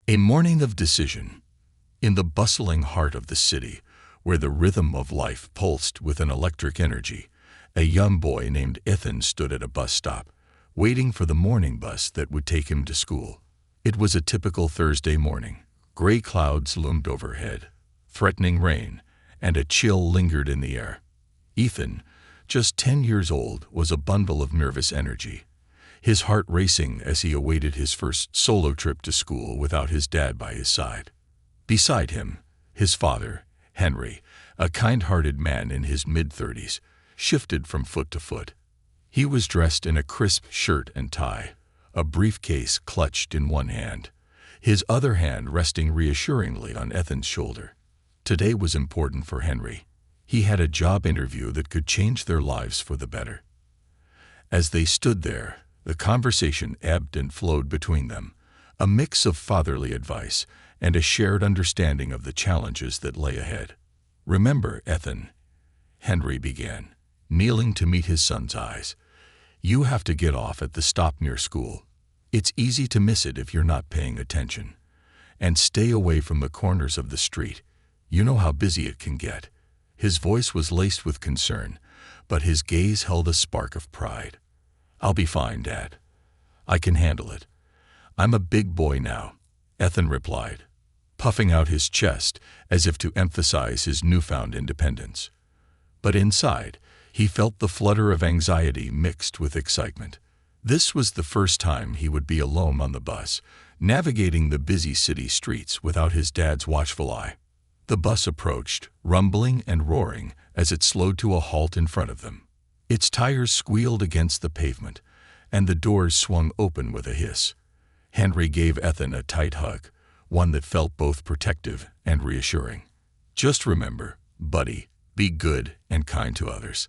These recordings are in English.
A morning of decision. In the bustling heart of the city, where the rhythm of life pulsed with an electric energy, a young boy named Ethan stood at a bus stop, waiting for the morning bus that would take him to school. It was a typical Thursday morning. Gray clouds loomed overhead, threatening rain, and a chill lingered in the air. Ethan, just 10 years old, was a bundle of nervous energy, his heart racing as he awaited his first solo trip to school without his dad by his side. Beside him, his father, Henry, a kind-hearted man in his mid-30s, shifted from foot to foot. He was dressed in a crisp shirt and tie, a briefcase clutched in one hand, his other hand resting reassuringly on Ethan's shoulder. Today was important for Henry. He had a job interview that could change their lives for the better. As they stood there, the conversation ebbed and flowed between them, a mix of fatherly advice and a shared understanding of the challenges that lay ahead. "Remember, Ethan," Henry began, kneeling to meet his son's eyes, "you have to get off at the stop near school. It's easy to miss it if you're not paying attention. And stay away from the corners of the street. You know how busy it can get." His voice was laced with concern, but his gaze held a spark of pride. "I'll be fine, Dad. I can handle it. I'm a big boy now," Ethan replied, puffing out his chest as if to emphasize his newfound independence. But inside, he felt the flutter of anxiety mixed with excitement. This was the first time he would be alone on the bus, navigating the busy city streets without his dad's watchful eye. The bus approached, rumbling and roaring as it slowed to a halt in front of them. Its tires squealed against the pavement, and the doors swung open with a hiss. Henry gave Ethan a tight hug, one that felt both protective and reassuring. "Just remember, buddy, be good and kind to others.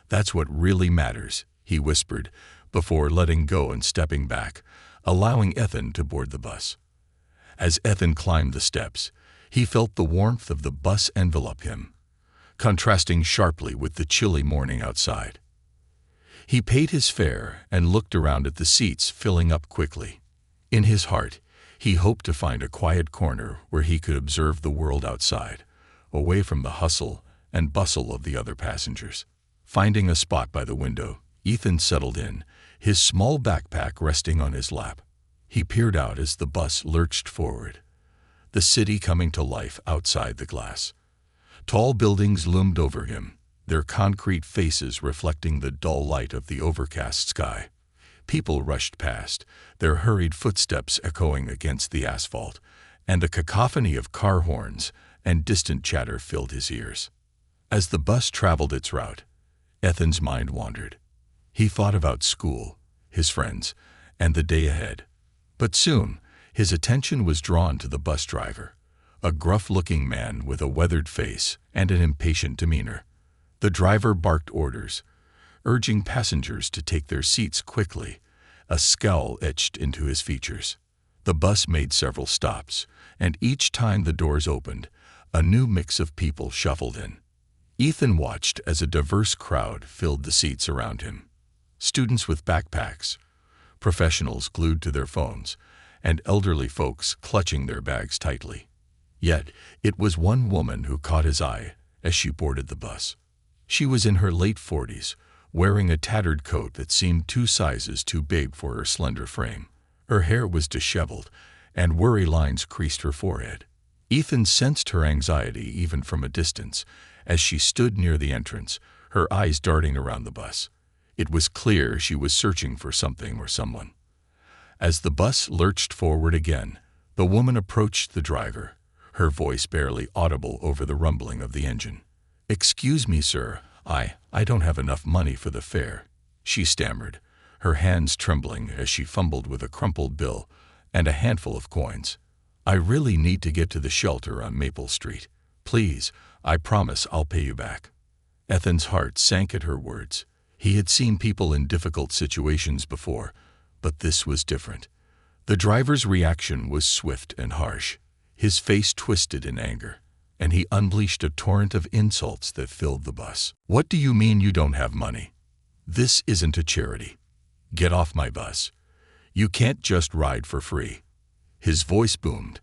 That's what really matters," he whispered, before letting go and stepping back, allowing Ethan to board the bus. As Ethan climbed the steps, he felt the warmth of the bus envelop him, contrasting sharply with the chilly morning outside. He paid his fare and looked around at the seats filling up quickly. In his heart, he hoped to find a quiet corner where he could observe the world outside, away from the hustle and bustle of the other passengers. Finding a spot by the window, Ethan settled in, his small backpack resting on his lap. He peered out as the bus lurched forward, the city coming to life outside the glass. Tall buildings loomed over him, their concrete faces reflecting the dull light of the overcast sky. People rushed past, their hurried footsteps echoing against the asphalt, and a cacophony of car horns and distant chatter filled his ears. As the bus traveled its route, Ethan's mind wandered. He thought about school, his friends, and the day ahead. But soon, his attention was drawn to the bus driver, a gruff-looking man with a weathered face and an impatient demeanor. The driver barked orders, urging passengers to take their seats quickly, a scowl etched into his features. The bus made several stops, and each time the doors opened, a new mix of people shuffled in. Ethan watched as a diverse crowd filled the seats around him. Students with backpacks, professionals glued to their phones, and elderly folks clutching their bags tightly. Yet, it was one woman who caught his eye as she boarded the bus. She was in her late 40s, wearing a tattered coat that seemed 2 sizes too big for her slender frame. Her hair was disheveled, and worry lines creased her forehead. Ethan sensed her anxiety even from a distance as she stood near the entrance, her eyes darting around the bus. It was clear she was searching for something or someone. As the bus lurched forward again, the woman approached the driver, her voice barely audible over the rumbling of the engine. "Excuse me, sir, I don't have enough money for the fare," she stammered, her hands trembling as she fumbled with a crumpled bill and a handful of coins. "I really need to get to the shelter on Maple Street. Please, I promise I'll pay you back." Ethan's heart sank at her words. He had seen people in difficult situations before, but this was different. The driver's reaction was swift and harsh. His face twisted in anger, and he unleashed a torrent of insults that filled the bus. "What do you mean you don't have money? This isn't a charity. Get off my bus. You can't just ride for free." His voice boomed,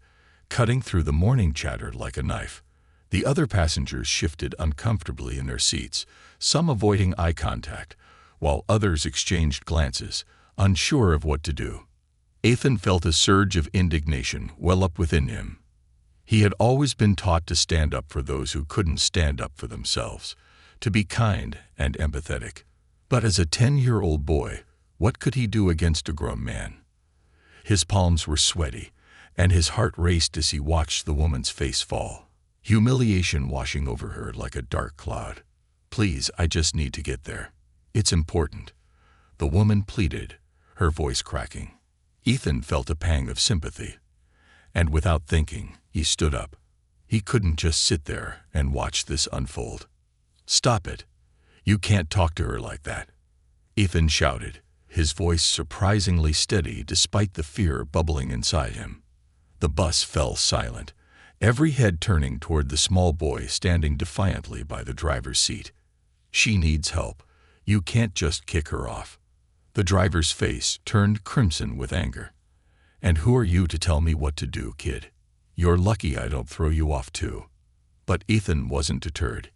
cutting through the morning chatter like a knife. The other passengers shifted uncomfortably in their seats, some avoiding eye contact, while others exchanged glances, unsure of what to do. Ethan felt a surge of indignation well up within him. He had always been taught to stand up for those who couldn't stand up for themselves, to be kind and empathetic. But as a 10-year-old boy, what could he do against a grown man? His palms were sweaty, and his heart raced as he watched the woman's face fall, humiliation washing over her like a dark cloud. "Please, I just need to get there. It's important," the woman pleaded, her voice cracking. Ethan felt a pang of sympathy, and without thinking, he stood up. He couldn't just sit there and watch this unfold. "Stop it. You can't talk to her like that," Ethan shouted, his voice surprisingly steady despite the fear bubbling inside him. The bus fell silent, every head turning toward the small boy standing defiantly by the driver's seat. "She needs help. You can't just kick her off." The driver's face turned crimson with anger. "And who are you to tell me what to do, kid? You're lucky I don't throw you off too." But Ethan wasn't deterred.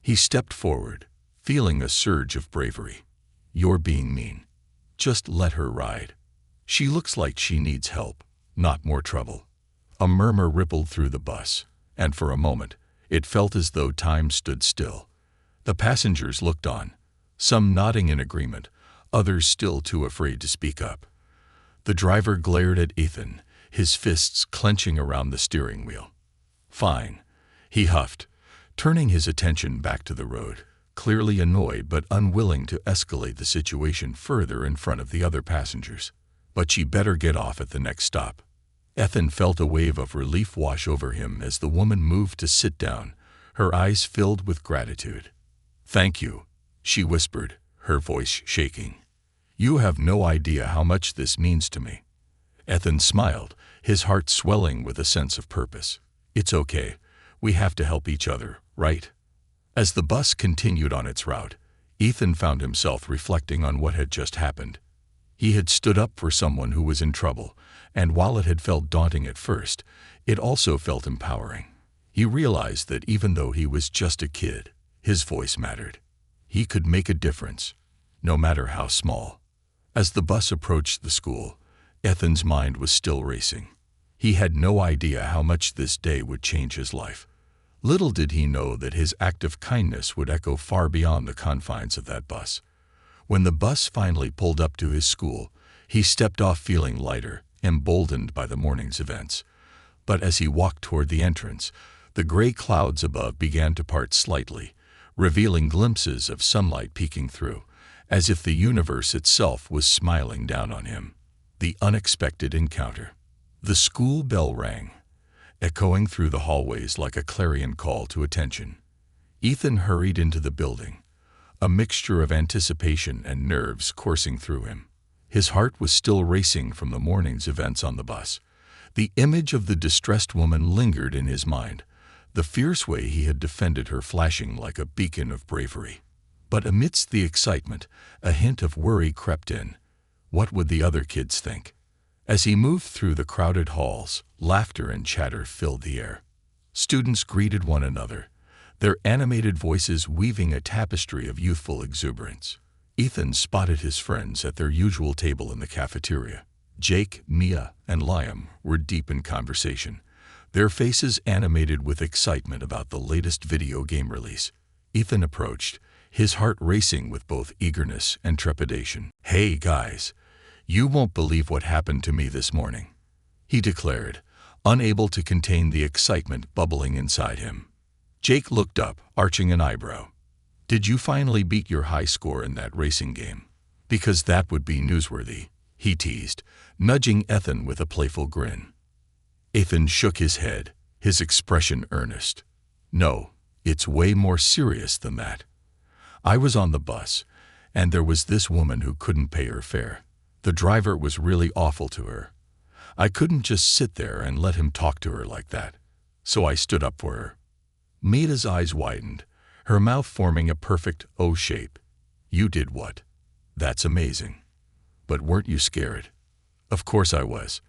He stepped forward, feeling a surge of bravery. "You're being mean. Just let her ride. She looks like she needs help, not more trouble." A murmur rippled through the bus, and for a moment, it felt as though time stood still. The passengers looked on, some nodding in agreement, others still too afraid to speak up. The driver glared at Ethan, his fists clenching around the steering wheel. "Fine," he huffed, turning his attention back to the road, clearly annoyed but unwilling to escalate the situation further in front of the other passengers. "But she better get off at the next stop." Ethan felt a wave of relief wash over him as the woman moved to sit down, her eyes filled with gratitude. "Thank you," she whispered, her voice shaking. "You have no idea how much this means to me." Ethan smiled, his heart swelling with a sense of purpose. "It's okay. We have to help each other, right?" As the bus continued on its route, Ethan found himself reflecting on what had just happened. He had stood up for someone who was in trouble, and while it had felt daunting at first, it also felt empowering. He realized that even though he was just a kid, his voice mattered. He could make a difference, no matter how small. As the bus approached the school, Ethan's mind was still racing. He had no idea how much this day would change his life. Little did he know that his act of kindness would echo far beyond the confines of that bus. When the bus finally pulled up to his school, he stepped off feeling lighter, emboldened by the morning's events. But as he walked toward the entrance, the gray clouds above began to part slightly, revealing glimpses of sunlight peeking through, as if the universe itself was smiling down on him. The unexpected encounter. The school bell rang, echoing through the hallways like a clarion call to attention. Ethan hurried into the building, a mixture of anticipation and nerves coursing through him. His heart was still racing from the morning's events on the bus. The image of the distressed woman lingered in his mind, the fierce way he had defended her flashing like a beacon of bravery. But amidst the excitement, a hint of worry crept in. What would the other kids think? As he moved through the crowded halls, laughter and chatter filled the air. Students greeted one another, their animated voices weaving a tapestry of youthful exuberance. Ethan spotted his friends at their usual table in the cafeteria. Jake, Mia, and Liam were deep in conversation, their faces animated with excitement about the latest video game release. Ethan approached, his heart racing with both eagerness and trepidation. "Hey, guys, you won't believe what happened to me this morning," he declared, unable to contain the excitement bubbling inside him. Jake looked up, arching an eyebrow. "Did you finally beat your high score in that racing game? Because that would be newsworthy," he teased, nudging Ethan with a playful grin. Ethan shook his head, his expression earnest. "No, it's way more serious than that. I was on the bus, and there was this woman who couldn't pay her fare. The driver was really awful to her. I couldn't just sit there and let him talk to her like that, so I stood up for her." Maida's eyes widened, her mouth forming a perfect O shape. "You did what? That's amazing. But weren't you scared?" "Of course I was.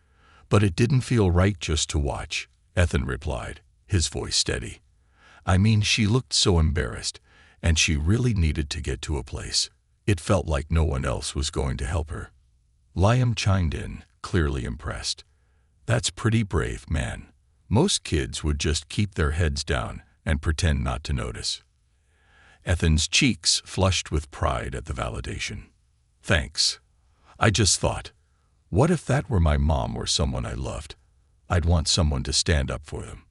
But it didn't feel right just to watch, Ethan replied, his voice steady. I mean, she looked so embarrassed, and she really needed to get to a place. It felt like no one else was going to help her. Liam chimed in, clearly impressed. That's pretty brave, man. Most kids would just keep their heads down and pretend not to notice. Ethan's cheeks flushed with pride at the validation. Thanks. I just thought, what if that were my mom or someone I loved? I'd want someone to stand up for them.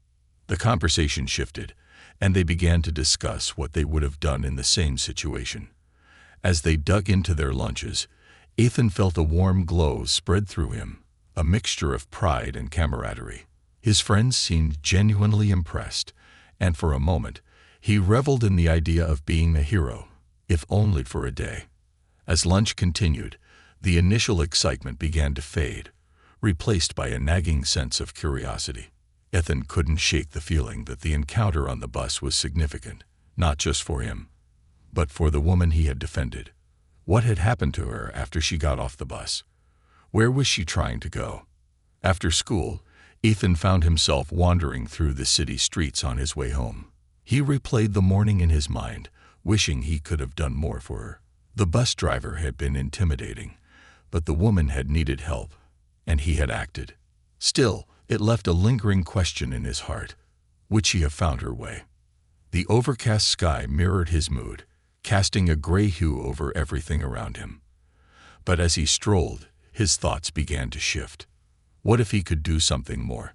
The conversation shifted, and they began to discuss what they would have done in the same situation. As they dug into their lunches, Ethan felt a warm glow spread through him, a mixture of pride and camaraderie. His friends seemed genuinely impressed, and for a moment, he reveled in the idea of being a hero, if only for a day. As lunch continued, the initial excitement began to fade, replaced by a nagging sense of curiosity. Ethan couldn't shake the feeling that the encounter on the bus was significant, not just for him, but for the woman he had defended. What had happened to her after she got off the bus? Where was she trying to go? After school, Ethan found himself wandering through the city streets on his way home. He replayed the morning in his mind, wishing he could have done more for her. The bus driver had been intimidating, but the woman had needed help, and he had acted. Still, it left a lingering question in his heart. Would she have found her way? The overcast sky mirrored his mood, casting a gray hue over everything around him. But as he strolled, his thoughts began to shift. What if he could do something more?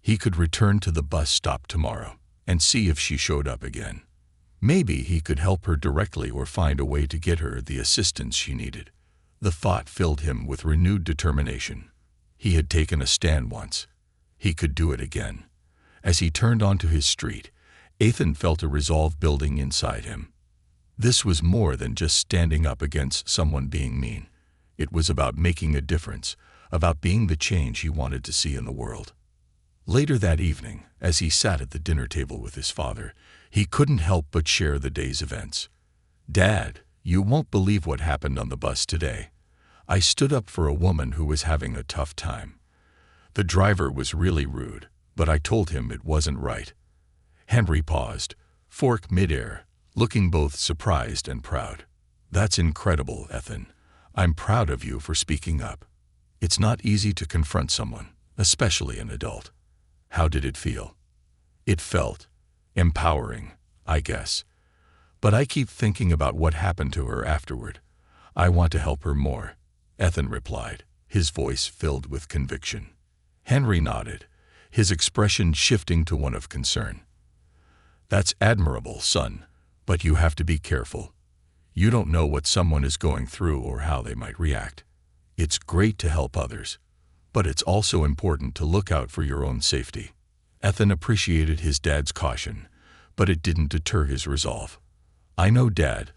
He could return to the bus stop tomorrow and see if she showed up again. Maybe he could help her directly or find a way to get her the assistance she needed. The thought filled him with renewed determination. He had taken a stand once. He could do it again. As he turned onto his street, Ethan felt a resolve building inside him. This was more than just standing up against someone being mean. It was about making a difference, about being the change he wanted to see in the world. Later that evening, as he sat at the dinner table with his father, he couldn't help but share the day's events. Dad, you won't believe what happened on the bus today. I stood up for a woman who was having a tough time. The driver was really rude, but I told him it wasn't right. Henry paused, fork midair, looking both surprised and proud. That's incredible, Ethan. I'm proud of you for speaking up. It's not easy to confront someone, especially an adult. How did it feel? It felt empowering, I guess. But I keep thinking about what happened to her afterward. I want to help her more, Ethan replied, his voice filled with conviction. Henry nodded, his expression shifting to one of concern. That's admirable, son, but you have to be careful. You don't know what someone is going through or how they might react. It's great to help others, but it's also important to look out for your own safety. Ethan appreciated his dad's caution, but it didn't deter his resolve. I know, Dad,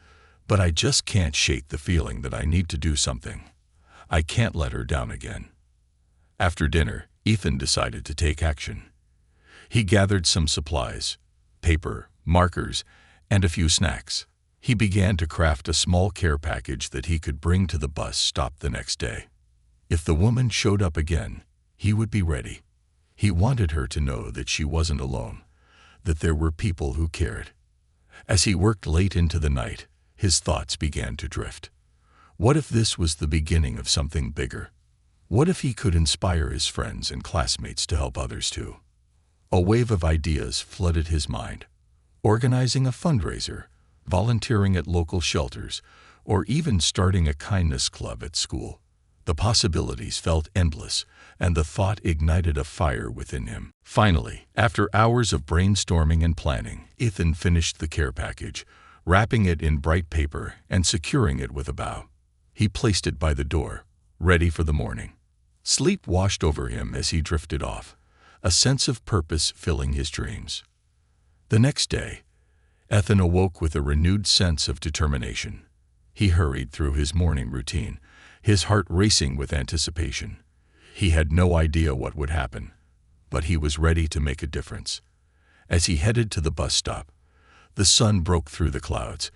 but I just can't shake the feeling that I need to do something. I can't let her down again. After dinner, Ethan decided to take action. He gathered some supplies, paper, markers, and a few snacks. He began to craft a small care package that he could bring to the bus stop the next day. If the woman showed up again, he would be ready. He wanted her to know that she wasn't alone, that there were people who cared. As he worked late into the night, his thoughts began to drift. What if this was the beginning of something bigger? What if he could inspire his friends and classmates to help others too? A wave of ideas flooded his mind. Organizing a fundraiser, volunteering at local shelters, or even starting a kindness club at school. The possibilities felt endless, and the thought ignited a fire within him. Finally, after hours of brainstorming and planning, Ethan finished the care package, wrapping it in bright paper and securing it with a bow. He placed it by the door, ready for the morning. Sleep washed over him as he drifted off, a sense of purpose filling his dreams. The next day, Ethan awoke with a renewed sense of determination. He hurried through his morning routine, his heart racing with anticipation. He had no idea what would happen, but he was ready to make a difference. As he headed to the bus stop, the sun broke through the clouds,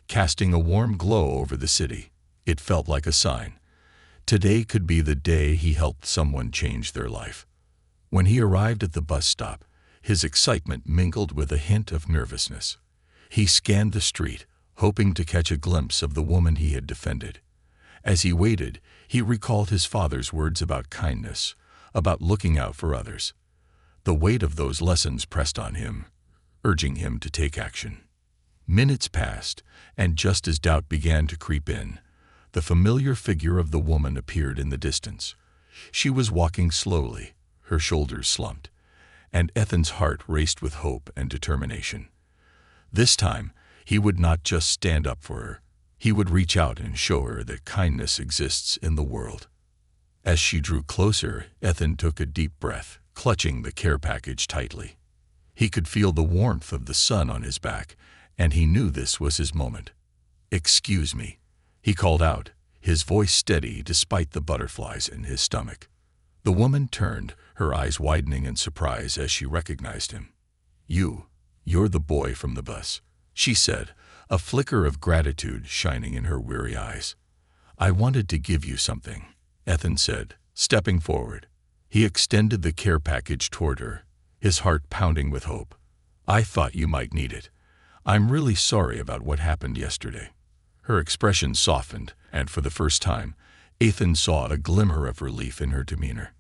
casting a warm glow over the city. It felt like a sign. Today could be the day he helped someone change their life. When he arrived at the bus stop, his excitement mingled with a hint of nervousness. He scanned the street, hoping to catch a glimpse of the woman he had defended. As he waited, he recalled his father's words about kindness, about looking out for others. The weight of those lessons pressed on him, urging him to take action. Minutes passed, and just as doubt began to creep in, the familiar figure of the woman appeared in the distance. She was walking slowly, her shoulders slumped, and Ethan's heart raced with hope and determination. This time, he would not just stand up for her. He would reach out and show her that kindness exists in the world. As she drew closer, Ethan took a deep breath, clutching the care package tightly. He could feel the warmth of the sun on his back, and he knew this was his moment. "Excuse me," he called out, his voice steady despite the butterflies in his stomach. The woman turned, her eyes widening in surprise as she recognized him. You're the boy from the bus," she said, a flicker of gratitude shining in her weary eyes. "I wanted to give you something," Ethan said, stepping forward. He extended the care package toward her, his heart pounding with hope. "I thought you might need it. I'm really sorry about what happened yesterday." Her expression softened, and for the first time, Ethan saw a glimmer of relief in her demeanor.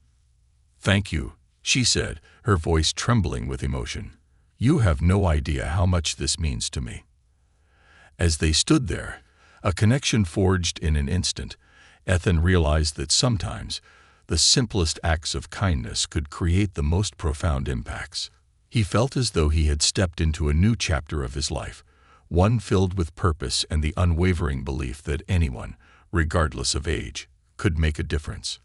"Thank you," she said, her voice trembling with emotion. "You have no idea how much this means to me." As they stood there, a connection forged in an instant, Ethan realized that sometimes the simplest acts of kindness could create the most profound impacts. He felt as though he had stepped into a new chapter of his life, one filled with purpose and the unwavering belief that anyone, regardless of age, could make a difference.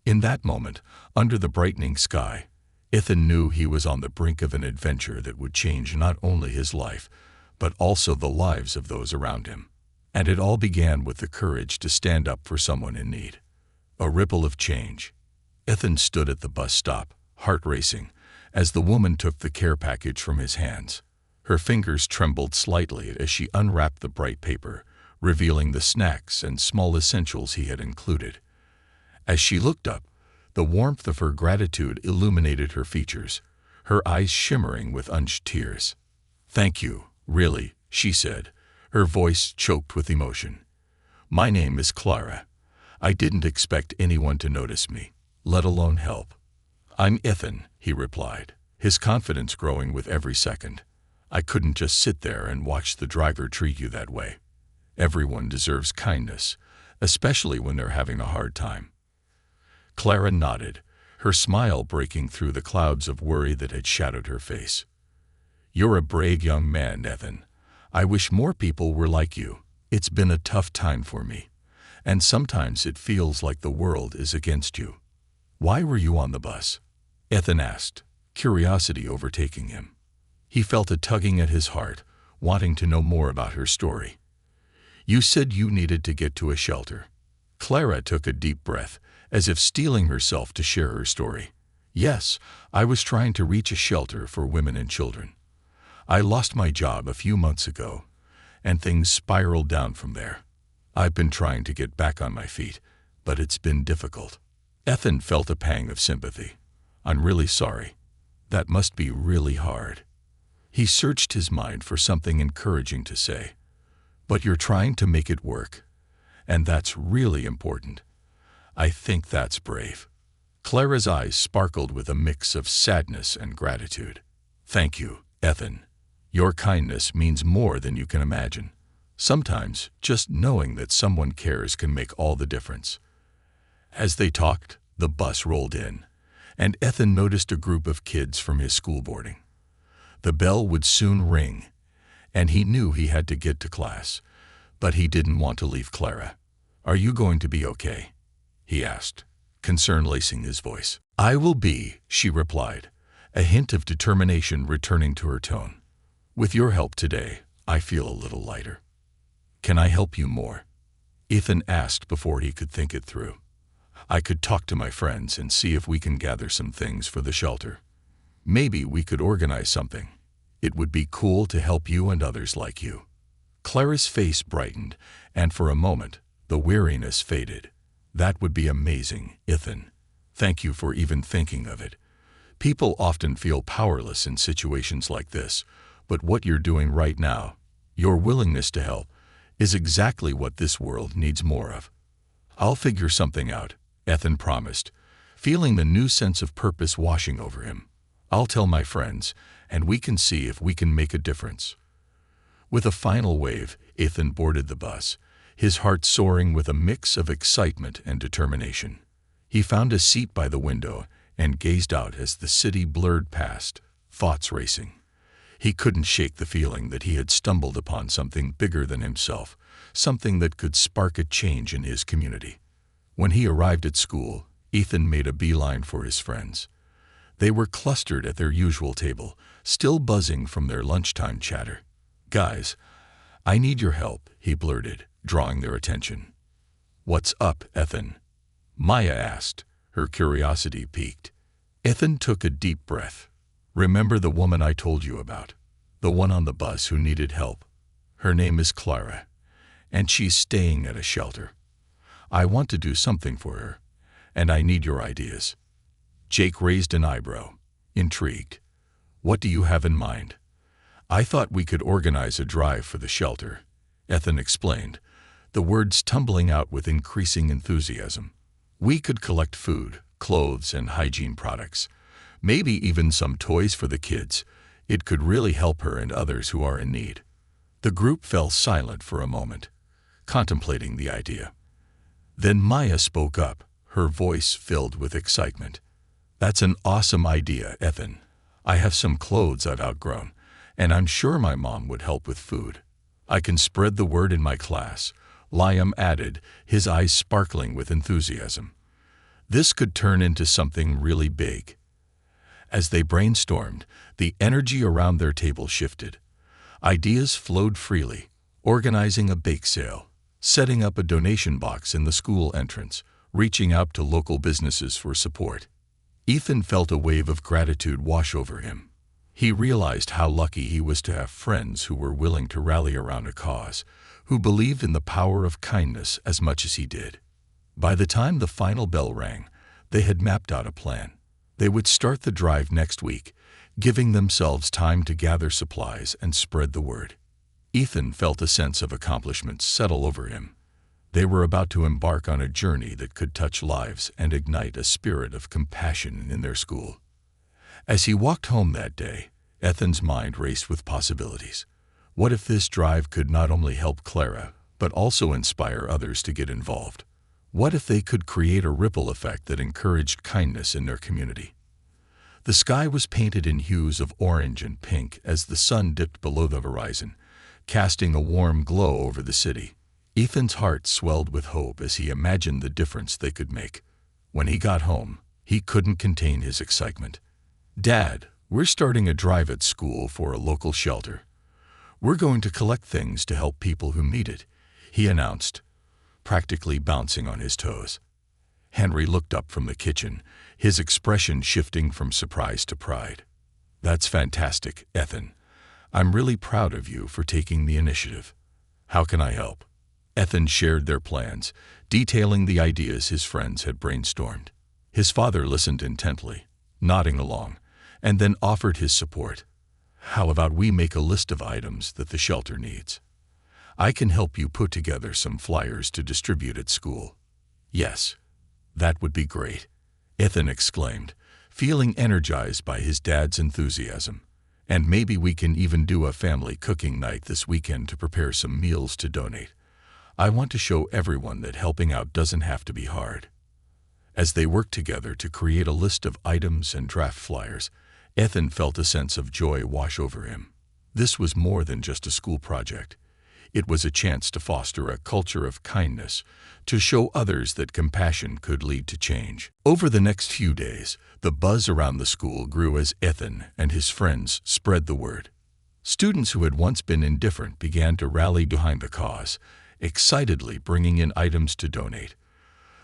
In that moment, under the brightening sky, Ethan knew he was on the brink of an adventure that would change not only his life, but also the lives of those around him. And it all began with the courage to stand up for someone in need. A ripple of change. Ethan stood at the bus stop, heart racing, as the woman took the care package from his hands. Her fingers trembled slightly as she unwrapped the bright paper, revealing the snacks and small essentials he had included. As she looked up, the warmth of her gratitude illuminated her features, her eyes shimmering with unshed tears. "Thank you, really," she said, her voice choked with emotion. "My name is Clara. I didn't expect anyone to notice me, let alone help." "I'm Ethan," he replied, his confidence growing with every second. "I couldn't just sit there and watch the driver treat you that way. Everyone deserves kindness, especially when they're having a hard time." Clara nodded, her smile breaking through the clouds of worry that had shadowed her face. "You're a brave young man, Ethan. I wish more people were like you. It's been a tough time for me, and sometimes it feels like the world is against you." "Why were you on the bus?" Ethan asked, curiosity overtaking him. He felt a tugging at his heart, wanting to know more about her story. "You said you needed to get to a shelter." Clara took a deep breath, as if steeling herself to share her story. "Yes, I was trying to reach a shelter for women and children. I lost my job a few months ago, and things spiraled down from there. I've been trying to get back on my feet, but it's been difficult." Ethan felt a pang of sympathy. "I'm really sorry. That must be really hard." He searched his mind for something encouraging to say. "But you're trying to make it work, and that's really important. I think that's brave." Clara's eyes sparkled with a mix of sadness and gratitude. "Thank you, Ethan. Your kindness means more than you can imagine. Sometimes, just knowing that someone cares can make all the difference." As they talked, the bus rolled in, and Ethan noticed a group of kids from his school boarding. The bell would soon ring, and he knew he had to get to class, but he didn't want to leave Clara. "Are you going to be okay?" he asked, concern lacing his voice. "I will be," she replied, a hint of determination returning to her tone. "With your help today, I feel a little lighter." "Can I help you more?" Ethan asked before he could think it through. "I could talk to my friends and see if we can gather some things for the shelter. Maybe we could organize something. It would be cool to help you and others like you." Clara's face brightened, and for a moment, the weariness faded. That would be amazing, Ethan. Thank you for even thinking of it. People often feel powerless in situations like this, but what you're doing right now, your willingness to help, is exactly what this world needs more of. I'll figure something out, Ethan promised, feeling the new sense of purpose washing over him. I'll tell my friends, and we can see if we can make a difference. With a final wave, Ethan boarded the bus, his heart soaring with a mix of excitement and determination. He found a seat by the window and gazed out as the city blurred past, thoughts racing. He couldn't shake the feeling that he had stumbled upon something bigger than himself, something that could spark a change in his community. When he arrived at school, Ethan made a beeline for his friends. They were clustered at their usual table, still buzzing from their lunchtime chatter. "Guys, I need your help," he blurted, drawing their attention. "What's up, Ethan?" Maya asked, her curiosity piqued. Ethan took a deep breath. "Remember the woman I told you about? The one on the bus who needed help? Her name is Clara, and she's staying at a shelter. I want to do something for her, and I need your ideas." Jake raised an eyebrow, intrigued. "What do you have in mind?" "I thought we could organize a drive for the shelter," Ethan explained, the words tumbling out with increasing enthusiasm. "We could collect food, clothes, and hygiene products, maybe even some toys for the kids. It could really help her and others who are in need." The group fell silent for a moment, contemplating the idea. Then Maya spoke up, her voice filled with excitement. "That's an awesome idea, Ethan. I have some clothes I've outgrown, and I'm sure my mom would help with food. I can spread the word in my class," Liam added, his eyes sparkling with enthusiasm. "This could turn into something really big." As they brainstormed, the energy around their table shifted. Ideas flowed freely, organizing a bake sale, setting up a donation box in the school entrance, reaching out to local businesses for support. Ethan felt a wave of gratitude wash over him. He realized how lucky he was to have friends who were willing to rally around a cause, who believed in the power of kindness as much as he did. By the time the final bell rang, they had mapped out a plan. They would start the drive next week, giving themselves time to gather supplies and spread the word. Ethan felt a sense of accomplishment settle over him. They were about to embark on a journey that could touch lives and ignite a spirit of compassion in their school. As he walked home that day, Ethan's mind raced with possibilities. What if this drive could not only help Clara, but also inspire others to get involved? What if they could create a ripple effect that encouraged kindness in their community? The sky was painted in hues of orange and pink as the sun dipped below the horizon, casting a warm glow over the city. Ethan's heart swelled with hope as he imagined the difference they could make. When he got home, he couldn't contain his excitement. "Dad, we're starting a drive at school for a local shelter. We're going to collect things to help people who need it," he announced, practically bouncing on his toes. Henry looked up from the kitchen, his expression shifting from surprise to pride. "That's fantastic, Ethan. I'm really proud of you for taking the initiative. How can I help?" Ethan shared their plans, detailing the ideas his friends had brainstormed. His father listened intently, nodding along, and then offered his support. "How about we make a list of items that the shelter needs? I can help you put together some flyers to distribute at school." "Yes, that would be great," Ethan exclaimed, feeling energized by his dad's enthusiasm. "And maybe we can even do a family cooking night this weekend to prepare some meals to donate. I want to show everyone that helping out doesn't have to be hard." As they worked together to create a list of items and draft flyers, Ethan felt a sense of joy wash over him. This was more than just a school project. It was a chance to foster a culture of kindness, to show others that compassion could lead to change. Over the next few days, the buzz around the school grew as Ethan and his friends spread the word. Students who had once been indifferent began to rally behind the cause, excitedly bringing in items to donate.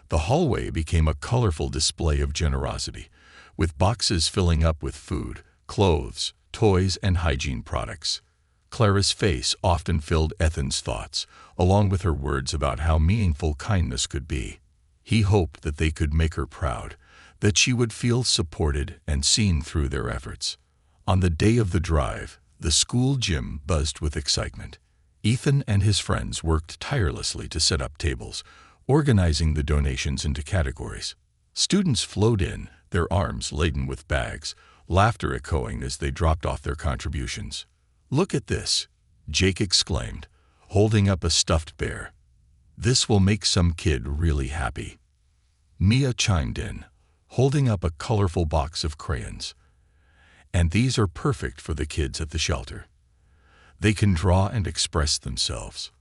The hallway became a colorful display of generosity, with boxes filling up with food, clothes, toys, and hygiene products. Clara's face often filled Ethan's thoughts, along with her words about how meaningful kindness could be. He hoped that they could make her proud, that she would feel supported and seen through their efforts. On the day of the drive, the school gym buzzed with excitement. Ethan and his friends worked tirelessly to set up tables, organizing the donations into categories. Students flowed in, their arms laden with bags, laughter echoing as they dropped off their contributions. "Look at this," Jake exclaimed, holding up a stuffed bear. "This will make some kid really happy." Mia chimed in, holding up a colorful box of crayons. "And these are perfect for the kids at the shelter. They can draw and express themselves."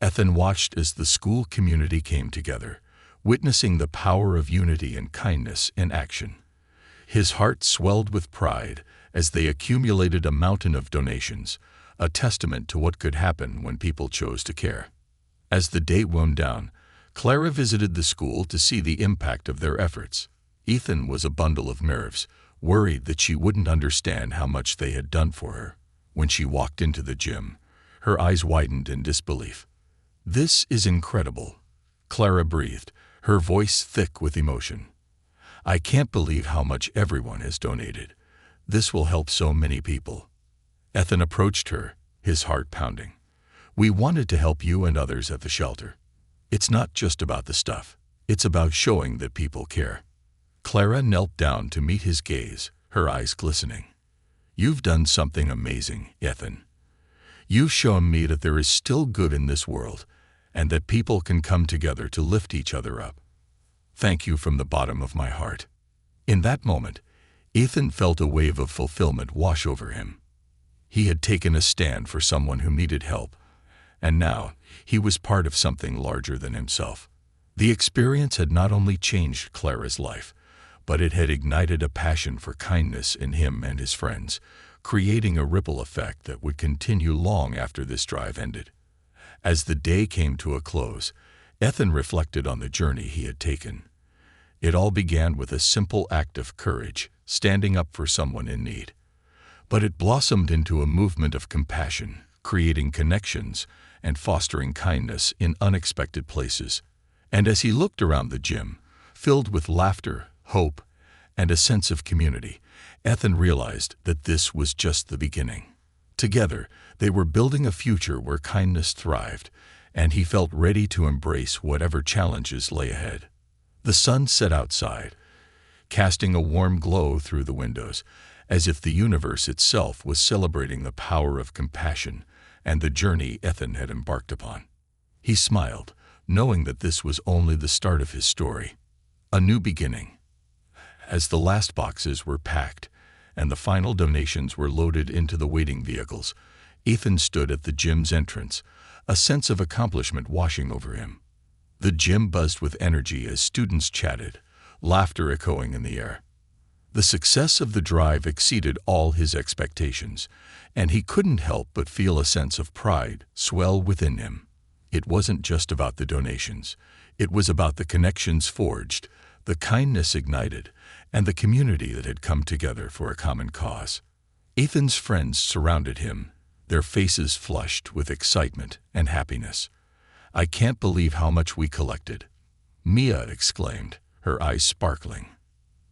Ethan watched as the school community came together, witnessing the power of unity and kindness in action. His heart swelled with pride as they accumulated a mountain of donations, a testament to what could happen when people chose to care. As the day wound down, Clara visited the school to see the impact of their efforts. Ethan was a bundle of nerves, worried that she wouldn't understand how much they had done for her. When she walked into the gym, her eyes widened in disbelief. "This is incredible," Clara breathed, her voice thick with emotion. "I can't believe how much everyone has donated. This will help so many people." Ethan approached her, his heart pounding. "We wanted to help you and others at the shelter. It's not just about the stuff. It's about showing that people care." Clara knelt down to meet his gaze, her eyes glistening. "You've done something amazing, Ethan. You've shown me that there is still good in this world, and that people can come together to lift each other up. Thank you from the bottom of my heart." In that moment, Ethan felt a wave of fulfillment wash over him. He had taken a stand for someone who needed help, and now he was part of something larger than himself. The experience had not only changed Clara's life, but it had ignited a passion for kindness in him and his friends, creating a ripple effect that would continue long after this drive ended. As the day came to a close, Ethan reflected on the journey he had taken. It all began with a simple act of courage, standing up for someone in need. But it blossomed into a movement of compassion, creating connections and fostering kindness in unexpected places. And as he looked around the gym, filled with laughter, hope, and a sense of community, Ethan realized that this was just the beginning. Together, they were building a future where kindness thrived, and he felt ready to embrace whatever challenges lay ahead. The sun set outside, casting a warm glow through the windows, as if the universe itself was celebrating the power of compassion and the journey Ethan had embarked upon. He smiled, knowing that this was only the start of his story, a new beginning. As the last boxes were packed and the final donations were loaded into the waiting vehicles, Ethan stood at the gym's entrance, a sense of accomplishment washing over him. The gym buzzed with energy as students chatted, laughter echoing in the air. The success of the drive exceeded all his expectations, and he couldn't help but feel a sense of pride swell within him. It wasn't just about the donations. It was about the connections forged, the kindness ignited, and the community that had come together for a common cause. Ethan's friends surrounded him, their faces flushed with excitement and happiness. "I can't believe how much we collected," Mia exclaimed, her eyes sparkling.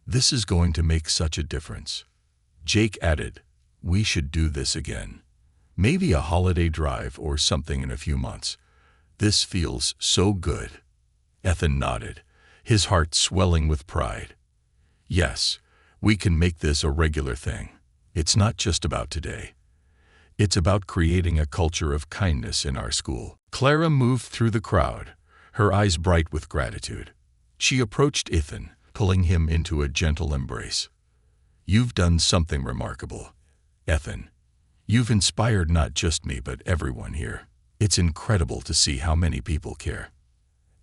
"This is going to make such a difference." Jake added, "We should do this again. Maybe a holiday drive or something in a few months. This feels so good." Ethan nodded, his heart swelling with pride. "Yes, we can make this a regular thing. It's not just about today. It's about creating a culture of kindness in our school." Clara moved through the crowd, her eyes bright with gratitude. She approached Ethan, pulling him into a gentle embrace. "You've done something remarkable, Ethan. You've inspired not just me but everyone here. It's incredible to see how many people care."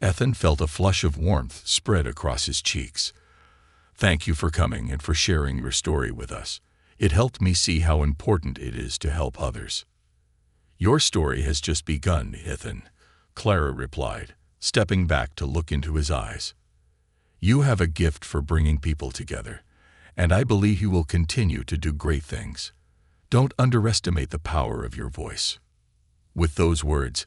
Ethan felt a flush of warmth spread across his cheeks. "Thank you for coming and for sharing your story with us. It helped me see how important it is to help others." "Your story has just begun, Ethan," Clara replied, stepping back to look into his eyes. "You have a gift for bringing people together, and I believe you will continue to do great things. Don't underestimate the power of your voice." With those words,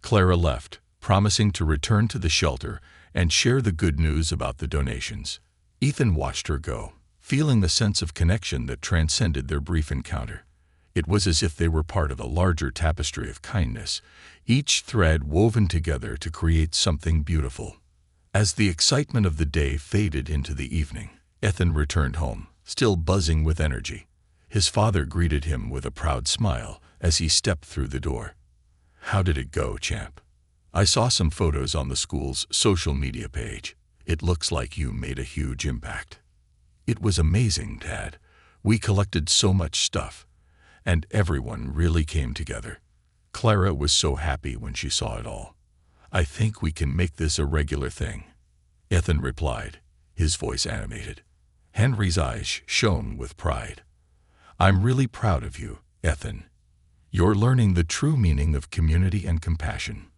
Clara left, promising to return to the shelter and share the good news about the donations. Ethan watched her go, feeling a sense of connection that transcended their brief encounter. It was as if they were part of a larger tapestry of kindness, each thread woven together to create something beautiful. As the excitement of the day faded into the evening, Ethan returned home, still buzzing with energy. His father greeted him with a proud smile as he stepped through the door. "How did it go, champ? I saw some photos on the school's social media page. It looks like you made a huge impact." "It was amazing, Dad. We collected so much stuff, and everyone really came together." Clara was so happy when she saw it all. "I think we can make this a regular thing," Ethan replied, his voice animated. Henry's eyes shone with pride. "I'm really proud of you, Ethan. You're learning the true meaning of community and compassion.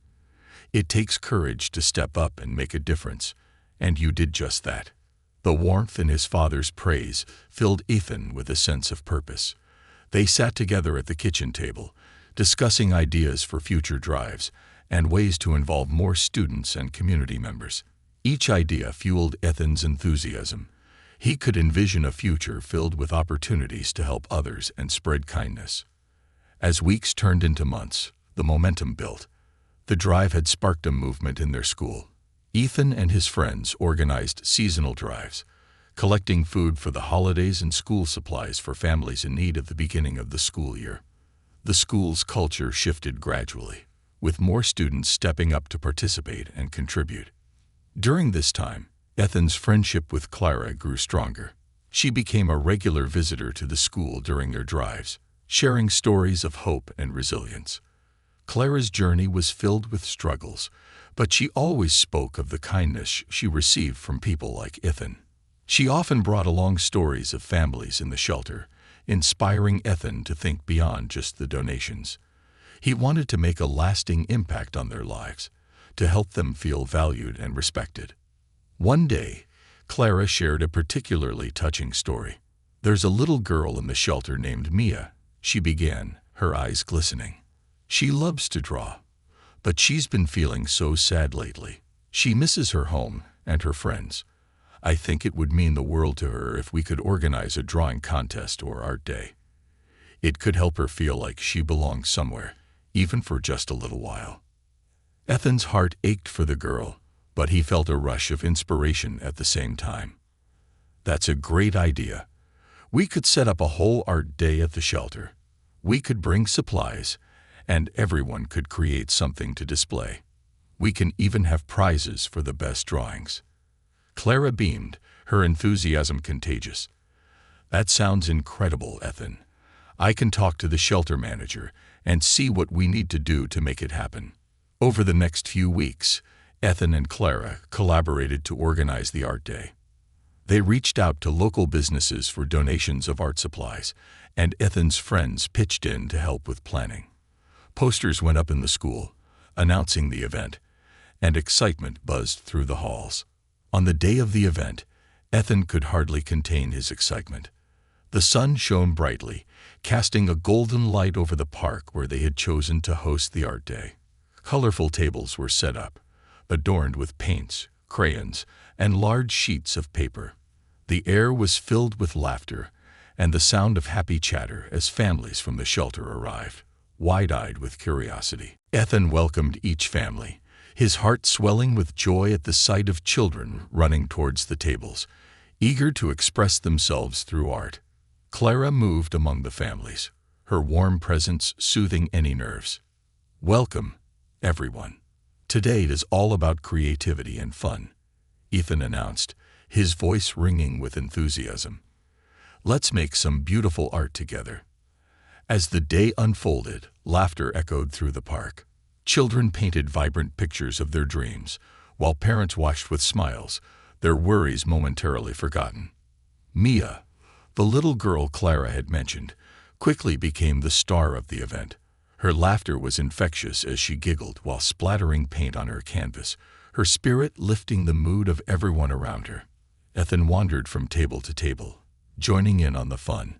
It takes courage to step up and make a difference, and you did just that." The warmth in his father's praise filled Ethan with a sense of purpose. They sat together at the kitchen table, discussing ideas for future drives and ways to involve more students and community members. Each idea fueled Ethan's enthusiasm. He could envision a future filled with opportunities to help others and spread kindness. As weeks turned into months, the momentum built. The drive had sparked a movement in their school. Ethan and his friends organized seasonal drives, collecting food for the holidays and school supplies for families in need at the beginning of the school year. The school's culture shifted gradually, with more students stepping up to participate and contribute. During this time, Ethan's friendship with Clara grew stronger. She became a regular visitor to the school during their drives, sharing stories of hope and resilience. Clara's journey was filled with struggles, but she always spoke of the kindness she received from people like Ethan. She often brought along stories of families in the shelter, inspiring Ethan to think beyond just the donations. He wanted to make a lasting impact on their lives, to help them feel valued and respected. One day, Clara shared a particularly touching story. "There's a little girl in the shelter named Mia," she began, her eyes glistening. "She loves to draw, but she's been feeling so sad lately. She misses her home and her friends. I think it would mean the world to her if we could organize a drawing contest or art day. It could help her feel like she belongs somewhere, even for just a little while." Ethan's heart ached for the girl, but he felt a rush of inspiration at the same time. "That's a great idea. We could set up a whole art day at the shelter. We could bring supplies, and everyone could create something to display. We can even have prizes for the best drawings." Clara beamed, her enthusiasm contagious. "That sounds incredible, Ethan. I can talk to the shelter manager and see what we need to do to make it happen." Over the next few weeks, Ethan and Clara collaborated to organize the art day. They reached out to local businesses for donations of art supplies, and Ethan's friends pitched in to help with planning. Posters went up in the school, announcing the event, and excitement buzzed through the halls. On the day of the event, Ethan could hardly contain his excitement. The sun shone brightly, casting a golden light over the park where they had chosen to host the art day. Colorful tables were set up, adorned with paints, crayons, and large sheets of paper. The air was filled with laughter and the sound of happy chatter as families from the shelter arrived, wide-eyed with curiosity. Ethan welcomed each family, his heart swelling with joy at the sight of children running towards the tables, eager to express themselves through art. Clara moved among the families, her warm presence soothing any nerves. "Welcome, everyone. Today is all about creativity and fun," Ethan announced, his voice ringing with enthusiasm. "Let's make some beautiful art together." As the day unfolded, laughter echoed through the park. Children painted vibrant pictures of their dreams, while parents watched with smiles, their worries momentarily forgotten. Mia, the little girl Clara had mentioned, quickly became the star of the event. Her laughter was infectious as she giggled while splattering paint on her canvas, her spirit lifting the mood of everyone around her. Ethan wandered from table to table, joining in on the fun.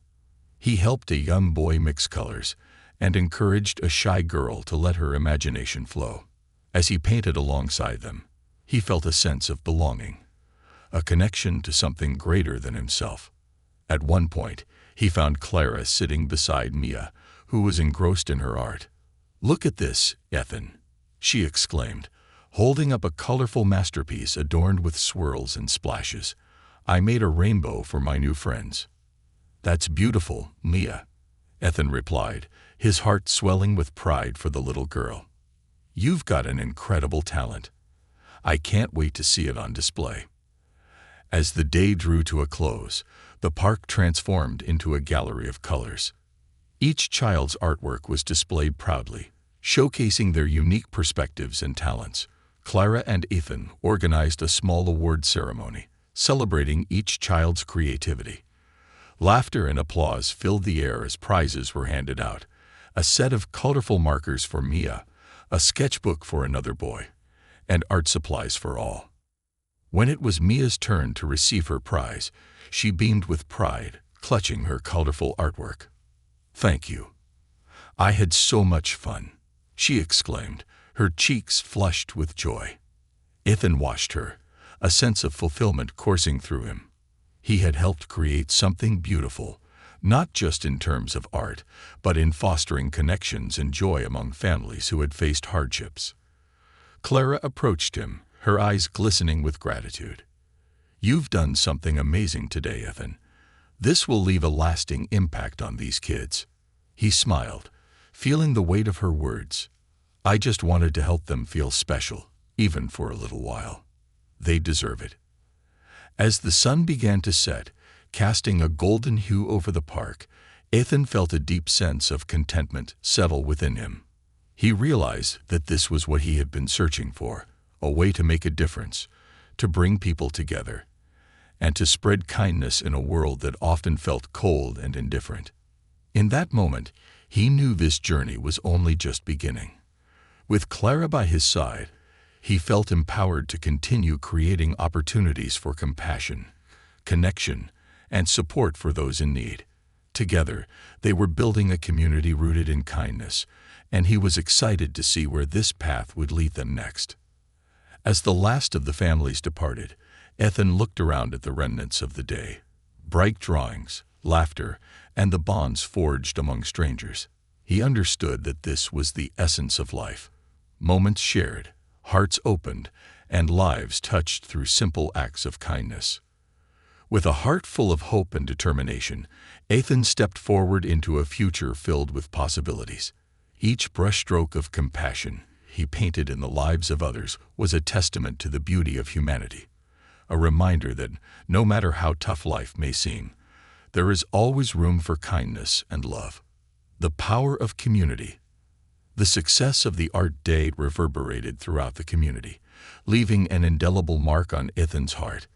He helped a young boy mix colors and encouraged a shy girl to let her imagination flow. As he painted alongside them, He felt a sense of belonging, a connection to something greater than himself. At one point, he found Clara sitting beside Mia, who was engrossed in her art. "Look at this, Ethan," she exclaimed, holding up a colorful masterpiece adorned with swirls and splashes. "I made a rainbow for my new friends." "That's beautiful, Mia," Ethan replied, his heart swelling with pride for the little girl. "You've got an incredible talent. I can't wait to see it on display." As the day drew to a close, the park transformed into a gallery of colors. Each child's artwork was displayed proudly, showcasing their unique perspectives and talents. Clara and Ethan organized a small award ceremony, celebrating each child's creativity. Laughter and applause filled the air as prizes were handed out: a set of colorful markers for Mia, a sketchbook for another boy, and art supplies for all. When it was Mia's turn to receive her prize, she beamed with pride, clutching her colorful artwork. "Thank you. I had so much fun," she exclaimed, her cheeks flushed with joy. Ethan watched her, a sense of fulfillment coursing through him. He had helped create something beautiful, not just in terms of art, but in fostering connections and joy among families who had faced hardships. Clara approached him, her eyes glistening with gratitude. "You've done something amazing today, Ethan. This will leave a lasting impact on these kids." He smiled, feeling the weight of her words. "I just wanted to help them feel special, even for a little while. They deserve it." As the sun began to set, casting a golden hue over the park, Ethan felt a deep sense of contentment settle within him. He realized that this was what he had been searching for: a way to make a difference, to bring people together, and to spread kindness in a world that often felt cold and indifferent. In that moment, he knew this journey was only just beginning. With Clara by his side, he felt empowered to continue creating opportunities for compassion, connection, and support for those in need. Together, they were building a community rooted in kindness, and he was excited to see where this path would lead them next. As the last of the families departed, Ethan looked around at the remnants of the day: bright drawings, laughter, and the bonds forged among strangers. He understood that this was the essence of life: moments shared, hearts opened, and lives touched through simple acts of kindness. With a heart full of hope and determination, Ethan stepped forward into a future filled with possibilities. Each brushstroke of compassion he painted in the lives of others was a testament to the beauty of humanity, a reminder that no matter how tough life may seem, there is always room for kindness and love. The power of community. The success of the art day reverberated throughout the community, leaving an indelible mark on Ethan's heart.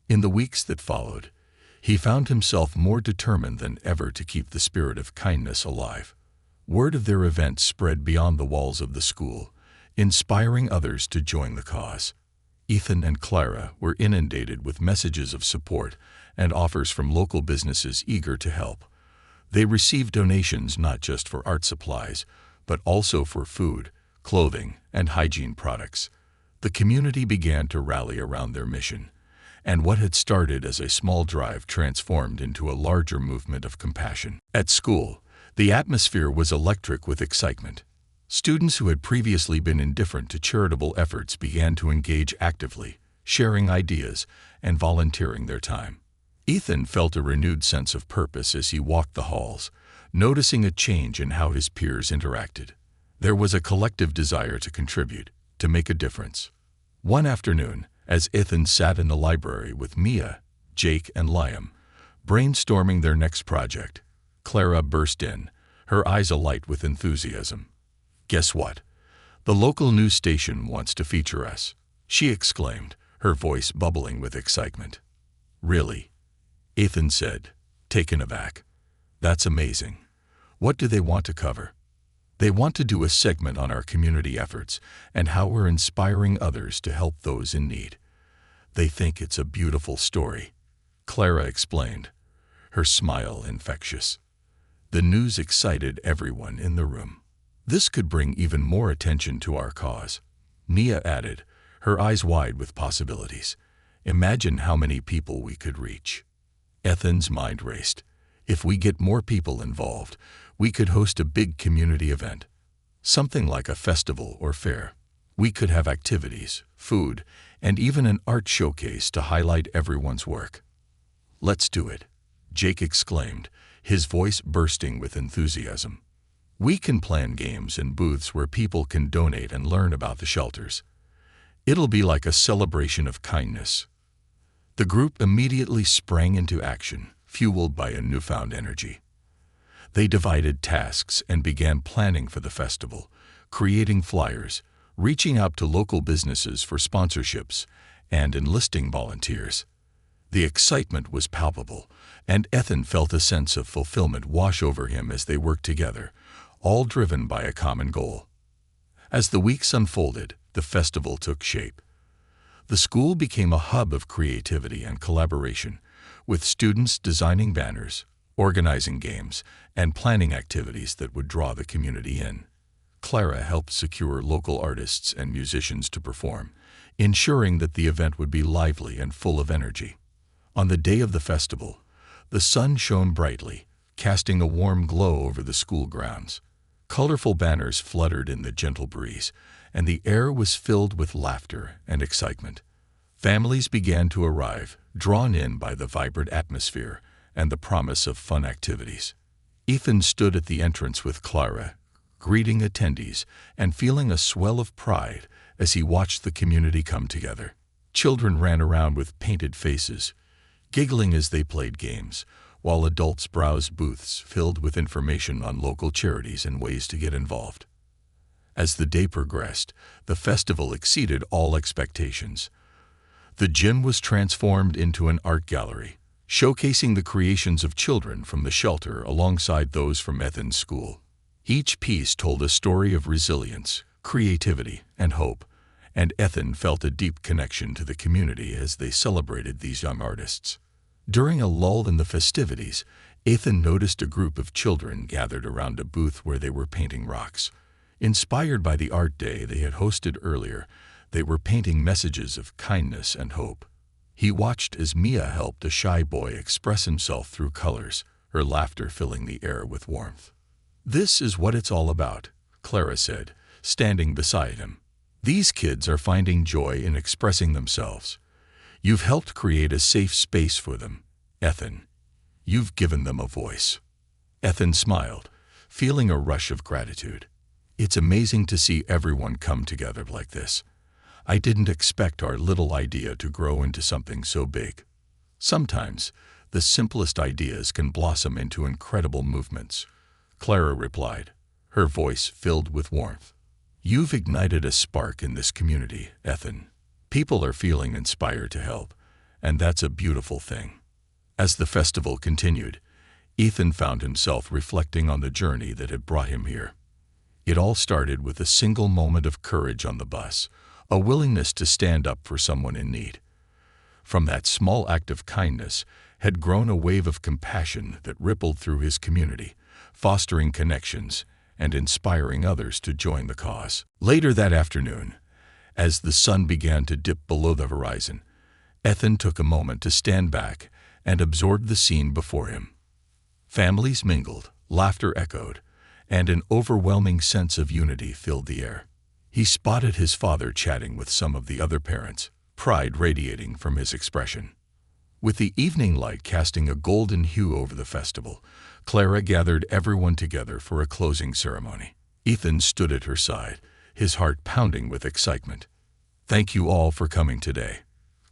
In the weeks that followed, he found himself more determined than ever to keep the spirit of kindness alive. Word of their event spread beyond the walls of the school, inspiring others to join the cause. Ethan and Clara were inundated with messages of support and offers from local businesses eager to help. They received donations not just for art supplies, but also for food, clothing, and hygiene products. The community began to rally around their mission, and what had started as a small drive transformed into a larger movement of compassion. At school, the atmosphere was electric with excitement. Students who had previously been indifferent to charitable efforts began to engage actively, sharing ideas and volunteering their time. Ethan felt a renewed sense of purpose as he walked the halls, noticing a change in how his peers interacted. There was a collective desire to contribute, to make a difference. One afternoon, as Ethan sat in the library with Mia, Jake, and Liam, brainstorming their next project, Clara burst in, her eyes alight with enthusiasm. "Guess what? The local news station wants to feature us," she exclaimed, her voice bubbling with excitement. "Really?" Ethan said, taken aback. "That's amazing. What do they want to cover?" "They want to do a segment on our community efforts and how we're inspiring others to help those in need. They think it's a beautiful story," Clara explained, her smile infectious. The news excited everyone in the room. "This could bring even more attention to our cause," Mia added, her eyes wide with possibilities. Imagine how many people we could reach. Ethan's mind raced. If we get more people involved, we could host a big community event. Something like a festival or fair. We could have activities, food, and even an art showcase to highlight everyone's work. Let's do it, Jake exclaimed, his voice bursting with enthusiasm. We can plan games and booths where people can donate and learn about the shelters. It'll be like a celebration of kindness. The group immediately sprang into action, fueled by a newfound energy. They divided tasks and began planning for the festival, creating flyers, reaching out to local businesses for sponsorships, and enlisting volunteers. The excitement was palpable, and Ethan felt a sense of fulfillment wash over him as they worked together, all driven by a common goal. As the weeks unfolded, the festival took shape. The school became a hub of creativity and collaboration, with students designing banners, organizing games, and planning activities that would draw the community in. Clara helped secure local artists and musicians to perform, ensuring that the event would be lively and full of energy. On the day of the festival, the sun shone brightly, casting a warm glow over the school grounds. Colorful banners fluttered in the gentle breeze, and the air was filled with laughter and excitement. Families began to arrive, drawn in by the vibrant atmosphere and the promise of fun activities. Ethan stood at the entrance with Clara, greeting attendees and feeling a swell of pride as he watched the community come together. Children ran around with painted faces, giggling as they played games, while adults browsed booths filled with information on local charities and ways to get involved. As the day progressed, the festival exceeded all expectations. The gym was transformed into an art gallery, showcasing the creations of children from the shelter alongside those from Ethan's school. Each piece told a story of resilience, creativity, and hope, and Ethan felt a deep connection to the community as they celebrated these young artists. During a lull in the festivities, Ethan noticed a group of children gathered around a booth where they were painting rocks. Inspired by the art day they had hosted earlier, they were painting messages of kindness and hope. He watched as Mia helped a shy boy express himself through colors, her laughter filling the air with warmth. "This is what it's all about," Clara said, standing beside him. "These kids are finding joy in expressing themselves. You've helped create a safe space for them, Ethan. You've given them a voice." Ethan smiled, feeling a rush of gratitude. "It's amazing to see everyone come together like this. I didn't expect our little idea to grow into something so big." "Sometimes, the simplest ideas can blossom into incredible movements," Clara replied, her voice filled with warmth. "You've ignited a spark in this community, Ethan. People are feeling inspired to help, and that's a beautiful thing." As the festival continued, Ethan found himself reflecting on the journey that had brought him here. It all started with a single moment of courage on the bus, a willingness to stand up for someone in need. From that small act of kindness had grown a wave of compassion that rippled through his community, fostering connections and inspiring others to join the cause. Later that afternoon, as the sun began to dip below the horizon, Ethan took a moment to stand back and absorb the scene before him. Families mingled, laughter echoed, and an overwhelming sense of unity filled the air. He spotted his father chatting with some of the other parents, pride radiating from his expression. With the evening light casting a golden hue over the festival, Clara gathered everyone together for a closing ceremony. Ethan stood at her side, his heart pounding with excitement. "Thank you all for coming today,"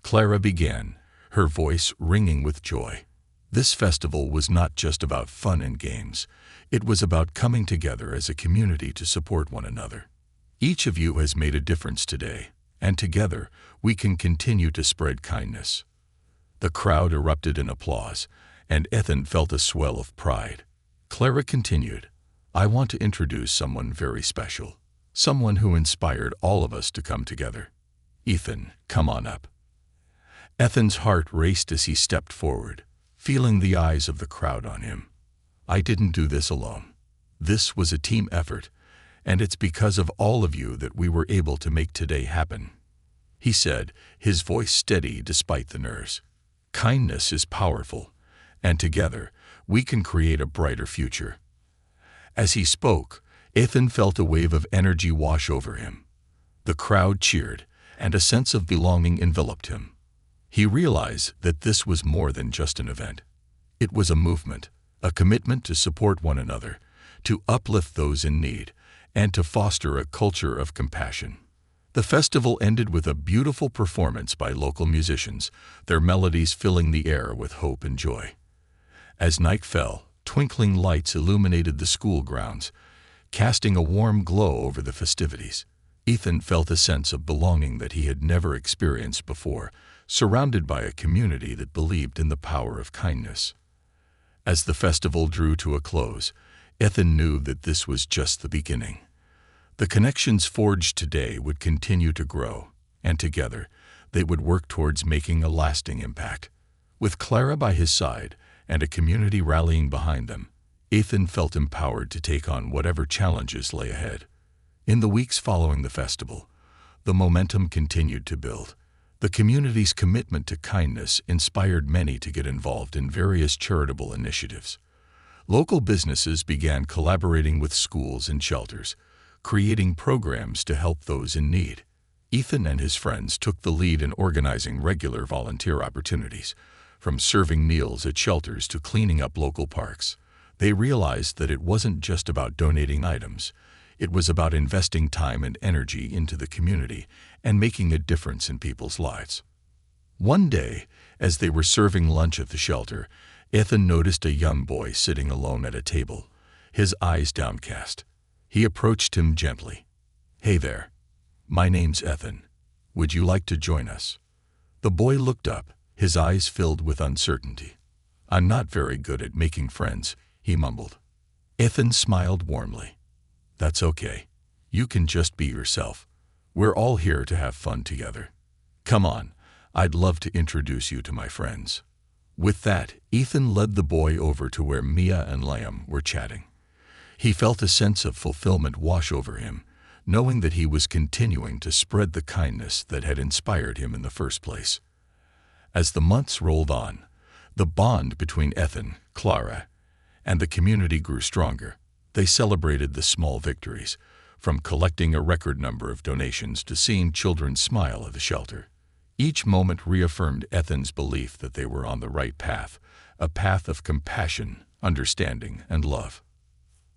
Clara began, her voice ringing with joy. This festival was not just about fun and games. It was about coming together as a community to support one another. Each of you has made a difference today, and together we can continue to spread kindness. The crowd erupted in applause, and Ethan felt a swell of pride. Clara continued, "I want to introduce someone very special, someone who inspired all of us to come together. Ethan, come on up." Ethan's heart raced as he stepped forward, feeling the eyes of the crowd on him. "I didn't do this alone. This was a team effort, and it's because of all of you that we were able to make today happen." he said, his voice steady despite the nerves. Kindness is powerful, and together we can create a brighter future. As he spoke, Ethan felt a wave of energy wash over him. The crowd cheered, and a sense of belonging enveloped him. He realized that this was more than just an event. It was a movement, a commitment to support one another, to uplift those in need, and to foster a culture of compassion. The festival ended with a beautiful performance by local musicians, their melodies filling the air with hope and joy. As night fell, twinkling lights illuminated the school grounds, casting a warm glow over the festivities. Ethan felt a sense of belonging that he had never experienced before, surrounded by a community that believed in the power of kindness. As the festival drew to a close, Ethan knew that this was just the beginning. The connections forged today would continue to grow, and together they would work towards making a lasting impact. With Clara by his side and a community rallying behind them, Ethan felt empowered to take on whatever challenges lay ahead. In the weeks following the festival, the momentum continued to build. The community's commitment to kindness inspired many to get involved in various charitable initiatives. Local businesses began collaborating with schools and shelters, creating programs to help those in need. Ethan and his friends took the lead in organizing regular volunteer opportunities, from serving meals at shelters to cleaning up local parks. They realized that it wasn't just about donating items. It was about investing time and energy into the community and making a difference in people's lives. One day, as they were serving lunch at the shelter, Ethan noticed a young boy sitting alone at a table, his eyes downcast. He approached him gently. "Hey there. My name's Ethan. Would you like to join us?" The boy looked up, his eyes filled with uncertainty. "I'm not very good at making friends," he mumbled. Ethan smiled warmly. "That's okay. You can just be yourself. We're all here to have fun together. Come on, I'd love to introduce you to my friends." With that, Ethan led the boy over to where Mia and Liam were chatting. He felt a sense of fulfillment wash over him, knowing that he was continuing to spread the kindness that had inspired him in the first place. As the months rolled on, the bond between Ethan, Clara, and the community grew stronger. They celebrated the small victories, from collecting a record number of donations to seeing children smile at the shelter. Each moment reaffirmed Ethan's belief that they were on the right path, a path of compassion, understanding, and love.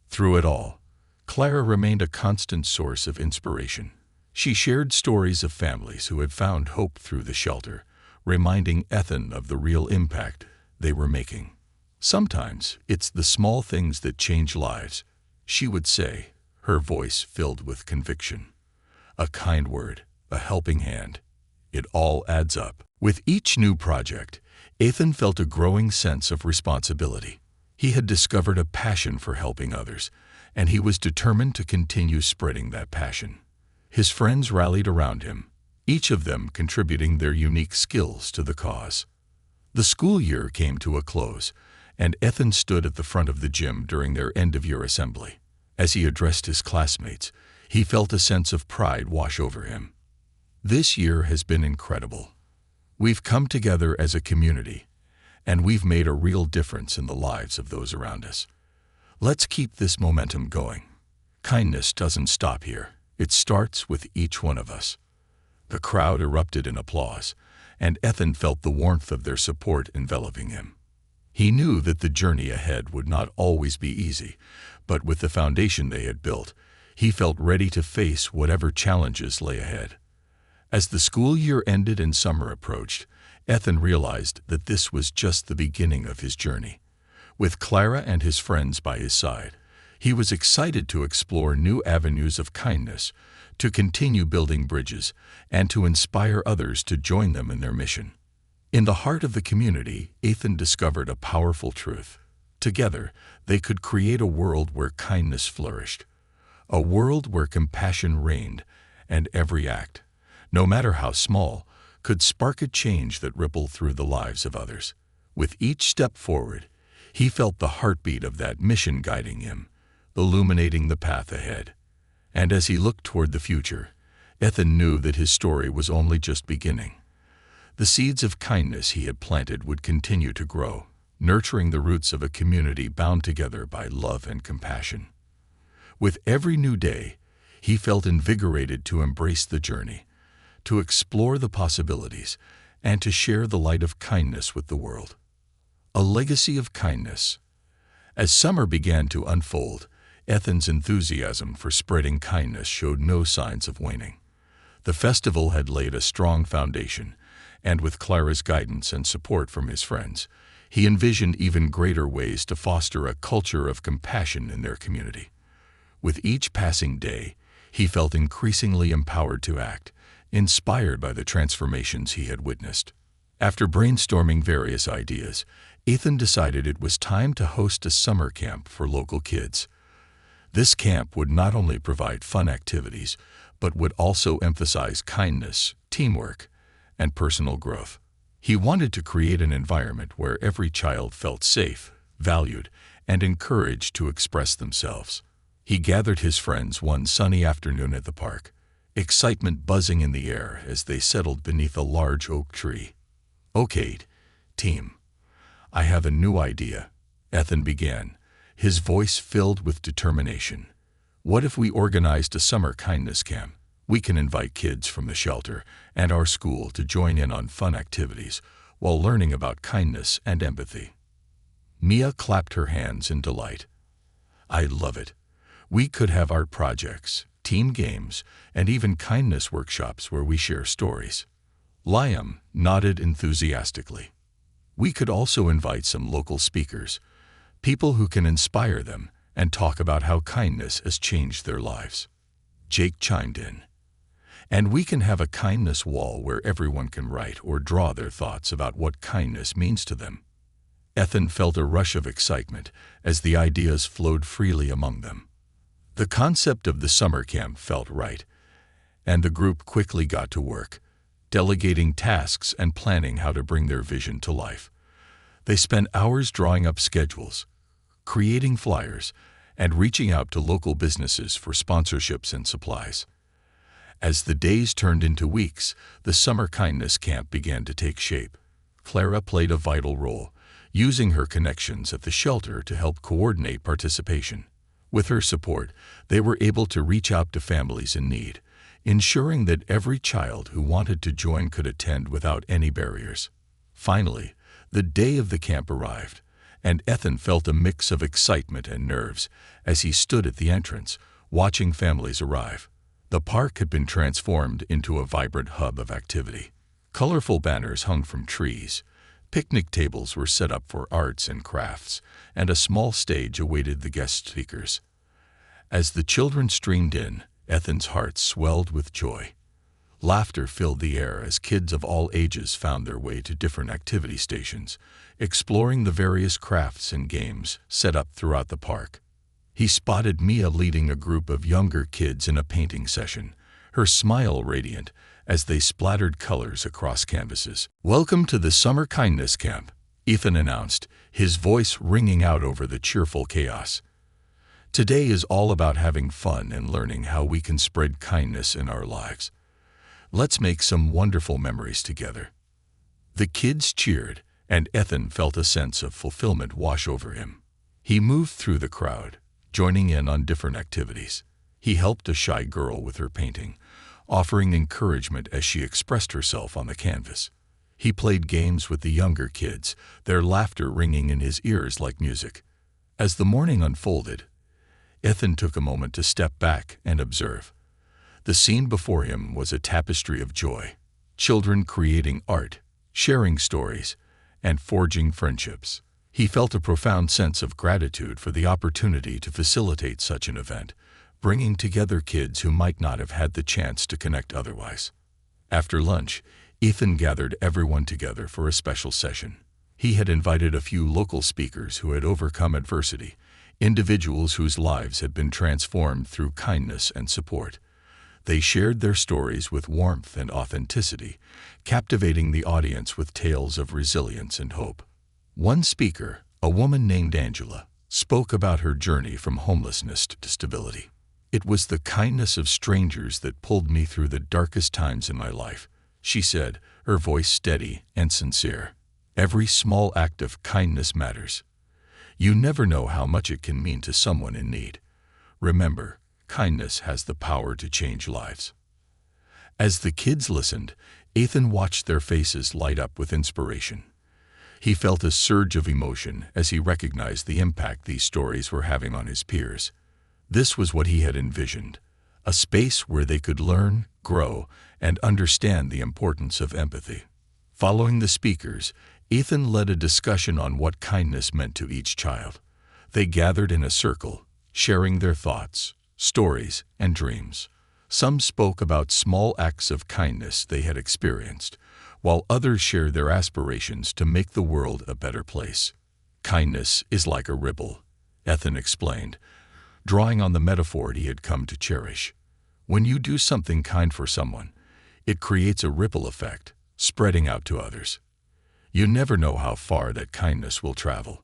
Through it all, Clara remained a constant source of inspiration. She shared stories of families who had found hope through the shelter, reminding Ethan of the real impact they were making. "Sometimes it's the small things that change lives," she would say, her voice filled with conviction. "A kind word, a helping hand. It all adds up." With each new project, Ethan felt a growing sense of responsibility. He had discovered a passion for helping others, and he was determined to continue spreading that passion. His friends rallied around him, each of them contributing their unique skills to the cause. The school year came to a close, and Ethan stood at the front of the gym during their end-of-year assembly. As he addressed his classmates, he felt a sense of pride wash over him. "This year has been incredible. We've come together as a community, and we've made a real difference in the lives of those around us. Let's keep this momentum going. Kindness doesn't stop here. It starts with each one of us." The crowd erupted in applause, and Ethan felt the warmth of their support enveloping him. He knew that the journey ahead would not always be easy, but with the foundation they had built, he felt ready to face whatever challenges lay ahead. As the school year ended and summer approached, Ethan realized that this was just the beginning of his journey. With Clara and his friends by his side, he was excited to explore new avenues of kindness, to continue building bridges, and to inspire others to join them in their mission. In the heart of the community, Ethan discovered a powerful truth. Together, they could create a world where kindness flourished, a world where compassion reigned, and every act, no matter how small, could spark a change that rippled through the lives of others. With each step forward, he felt the heartbeat of that mission guiding him, illuminating the path ahead. And as he looked toward the future, Ethan knew that his story was only just beginning. The seeds of kindness he had planted would continue to grow, nurturing the roots of a community bound together by love and compassion. With every new day, he felt invigorated to embrace the journey, to explore the possibilities, and to share the light of kindness with the world. A legacy of kindness. As summer began to unfold, Ethan's enthusiasm for spreading kindness showed no signs of waning. The festival had laid a strong foundation, and with Clara's guidance and support from his friends, he envisioned even greater ways to foster a culture of compassion in their community. With each passing day, he felt increasingly empowered to act, inspired by the transformations he had witnessed. After brainstorming various ideas, Ethan decided it was time to host a summer camp for local kids. This camp would not only provide fun activities, but would also emphasize kindness, teamwork, and personal growth. He wanted to create an environment where every child felt safe, valued, and encouraged to express themselves. He gathered his friends one sunny afternoon at the park, excitement buzzing in the air as they settled beneath a large oak tree. "Okay, team, I have a new idea," Ethan began, his voice filled with determination. "What if we organized a summer kindness camp? We can invite kids from the shelter and our school to join in on fun activities while learning about kindness and empathy." Mia clapped her hands in delight. "I love it. We could have art projects, team games, and even kindness workshops where we share stories." Liam nodded enthusiastically. "We could also invite some local speakers, people who can inspire them and talk about how kindness has changed their lives." Jake chimed in. "And we can have a kindness wall where everyone can write or draw their thoughts about what kindness means to them." Ethan felt a rush of excitement as the ideas flowed freely among them. The concept of the summer camp felt right, and the group quickly got to work, delegating tasks and planning how to bring their vision to life. They spent hours drawing up schedules, creating flyers, and reaching out to local businesses for sponsorships and supplies. As the days turned into weeks, the summer kindness camp began to take shape. Clara played a vital role, using her connections at the shelter to help coordinate participation. With her support, they were able to reach out to families in need, ensuring that every child who wanted to join could attend without any barriers. Finally, the day of the camp arrived, and Ethan felt a mix of excitement and nerves as he stood at the entrance, watching families arrive. The park had been transformed into a vibrant hub of activity. Colorful banners hung from trees, picnic tables were set up for arts and crafts, and a small stage awaited the guest speakers. As the children streamed in, Ethan's heart swelled with joy. Laughter filled the air as kids of all ages found their way to different activity stations, exploring the various crafts and games set up throughout the park. He spotted Mia leading a group of younger kids in a painting session, her smile radiant as they splattered colors across canvases. "Welcome to the Summer Kindness Camp," Ethan announced, his voice ringing out over the cheerful chaos. "Today is all about having fun and learning how we can spread kindness in our lives. Let's make some wonderful memories together." The kids cheered, and Ethan felt a sense of fulfillment wash over him. He moved through the crowd, joining in on different activities. He helped a shy girl with her painting, offering encouragement as she expressed herself on the canvas. He played games with the younger kids, their laughter ringing in his ears like music. As the morning unfolded, Ethan took a moment to step back and observe. The scene before him was a tapestry of joy, children creating art, sharing stories, and forging friendships. He felt a profound sense of gratitude for the opportunity to facilitate such an event, bringing together kids who might not have had the chance to connect otherwise. After lunch, Ethan gathered everyone together for a special session. He had invited a few local speakers who had overcome adversity, individuals whose lives had been transformed through kindness and support. They shared their stories with warmth and authenticity, captivating the audience with tales of resilience and hope. One speaker, a woman named Angela, spoke about her journey from homelessness to stability. "It was the kindness of strangers that pulled me through the darkest times in my life," she said, her voice steady and sincere. "Every small act of kindness matters. You never know how much it can mean to someone in need. Remember, kindness has the power to change lives." As the kids listened, Ethan watched their faces light up with inspiration. He felt a surge of emotion as he recognized the impact these stories were having on his peers. This was what he had envisioned, a space where they could learn, grow, and understand the importance of empathy. Following the speakers, Ethan led a discussion on what kindness meant to each child. They gathered in a circle, sharing their thoughts, stories, and dreams. Some spoke about small acts of kindness they had experienced, while others shared their aspirations to make the world a better place. "Kindness is like a ripple," Ethan explained, drawing on the metaphor he had come to cherish. "When you do something kind for someone, it creates a ripple effect, spreading out to others. You never know how far that kindness will travel."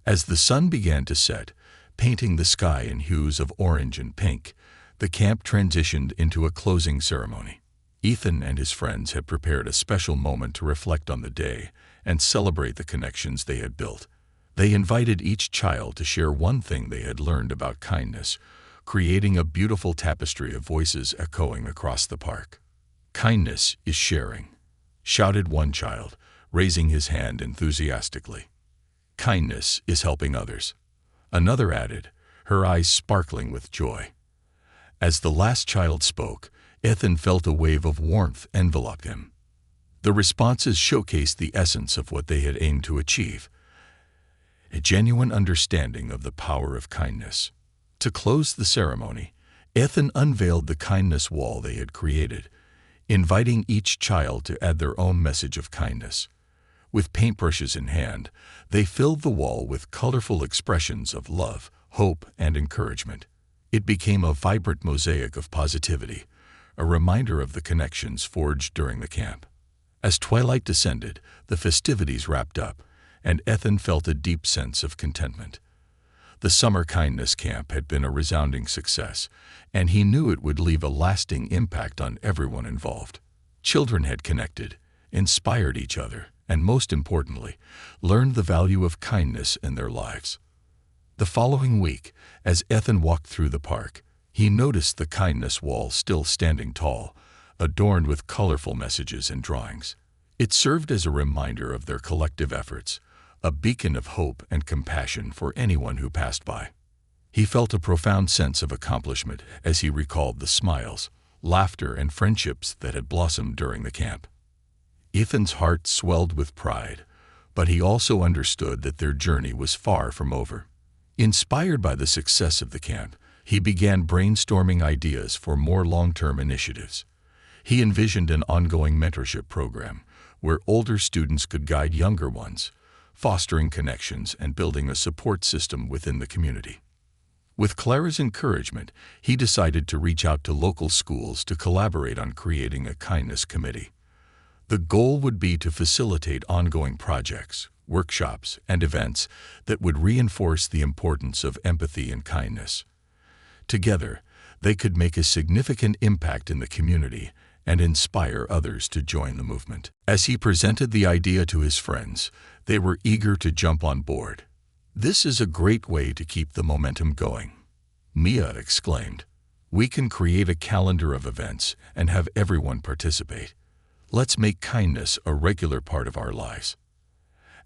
As the sun began to set, painting the sky in hues of orange and pink, the camp transitioned into a closing ceremony. Ethan and his friends had prepared a special moment to reflect on the day and celebrate the connections they had built. They invited each child to share one thing they had learned about kindness, creating a beautiful tapestry of voices echoing across the park. "Kindness is sharing," shouted one child, raising his hand enthusiastically. "Kindness is helping others," another added, her eyes sparkling with joy. As the last child spoke, Ethan felt a wave of warmth envelop him. The responses showcased the essence of what they had aimed to achieve, a genuine understanding of the power of kindness. To close the ceremony, Ethan unveiled the kindness wall they had created, inviting each child to add their own message of kindness. With paintbrushes in hand, they filled the wall with colorful expressions of love, hope, and encouragement. It became a vibrant mosaic of positivity, a reminder of the connections forged during the camp. As twilight descended, the festivities wrapped up, and Ethan felt a deep sense of contentment. The summer kindness camp had been a resounding success, and he knew it would leave a lasting impact on everyone involved. Children had connected, inspired each other, and most importantly, learned the value of kindness in their lives. The following week, as Ethan walked through the park, he noticed the kindness wall still standing tall, adorned with colorful messages and drawings. It served as a reminder of their collective efforts, a beacon of hope and compassion for anyone who passed by. He felt a profound sense of accomplishment as he recalled the smiles, laughter, and friendships that had blossomed during the camp. Ethan's heart swelled with pride, but he also understood that their journey was far from over. Inspired by the success of the camp, he began brainstorming ideas for more long-term initiatives. He envisioned an ongoing mentorship program where older students could guide younger ones, fostering connections and building a support system within the community. With Clara's encouragement, he decided to reach out to local schools to collaborate on creating a kindness committee. The goal would be to facilitate ongoing projects, workshops, and events that would reinforce the importance of empathy and kindness. Together, they could make a significant impact in the community and inspire others to join the movement. As he presented the idea to his friends, they were eager to jump on board. "This is a great way to keep the momentum going," Mia exclaimed. "We can create a calendar of events and have everyone participate. Let's make kindness a regular part of our lives."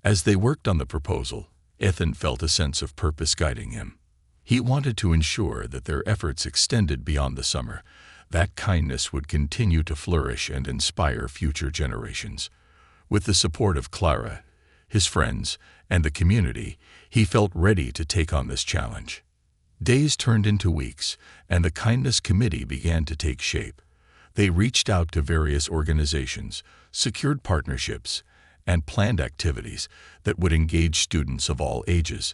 As they worked on the proposal, Ethan felt a sense of purpose guiding him. He wanted to ensure that their efforts extended beyond the summer, that kindness would continue to flourish and inspire future generations. With the support of Clara, his friends, and the community, he felt ready to take on this challenge. Days turned into weeks, and the kindness committee began to take shape. They reached out to various organizations, secured partnerships, and planned activities that would engage students of all ages.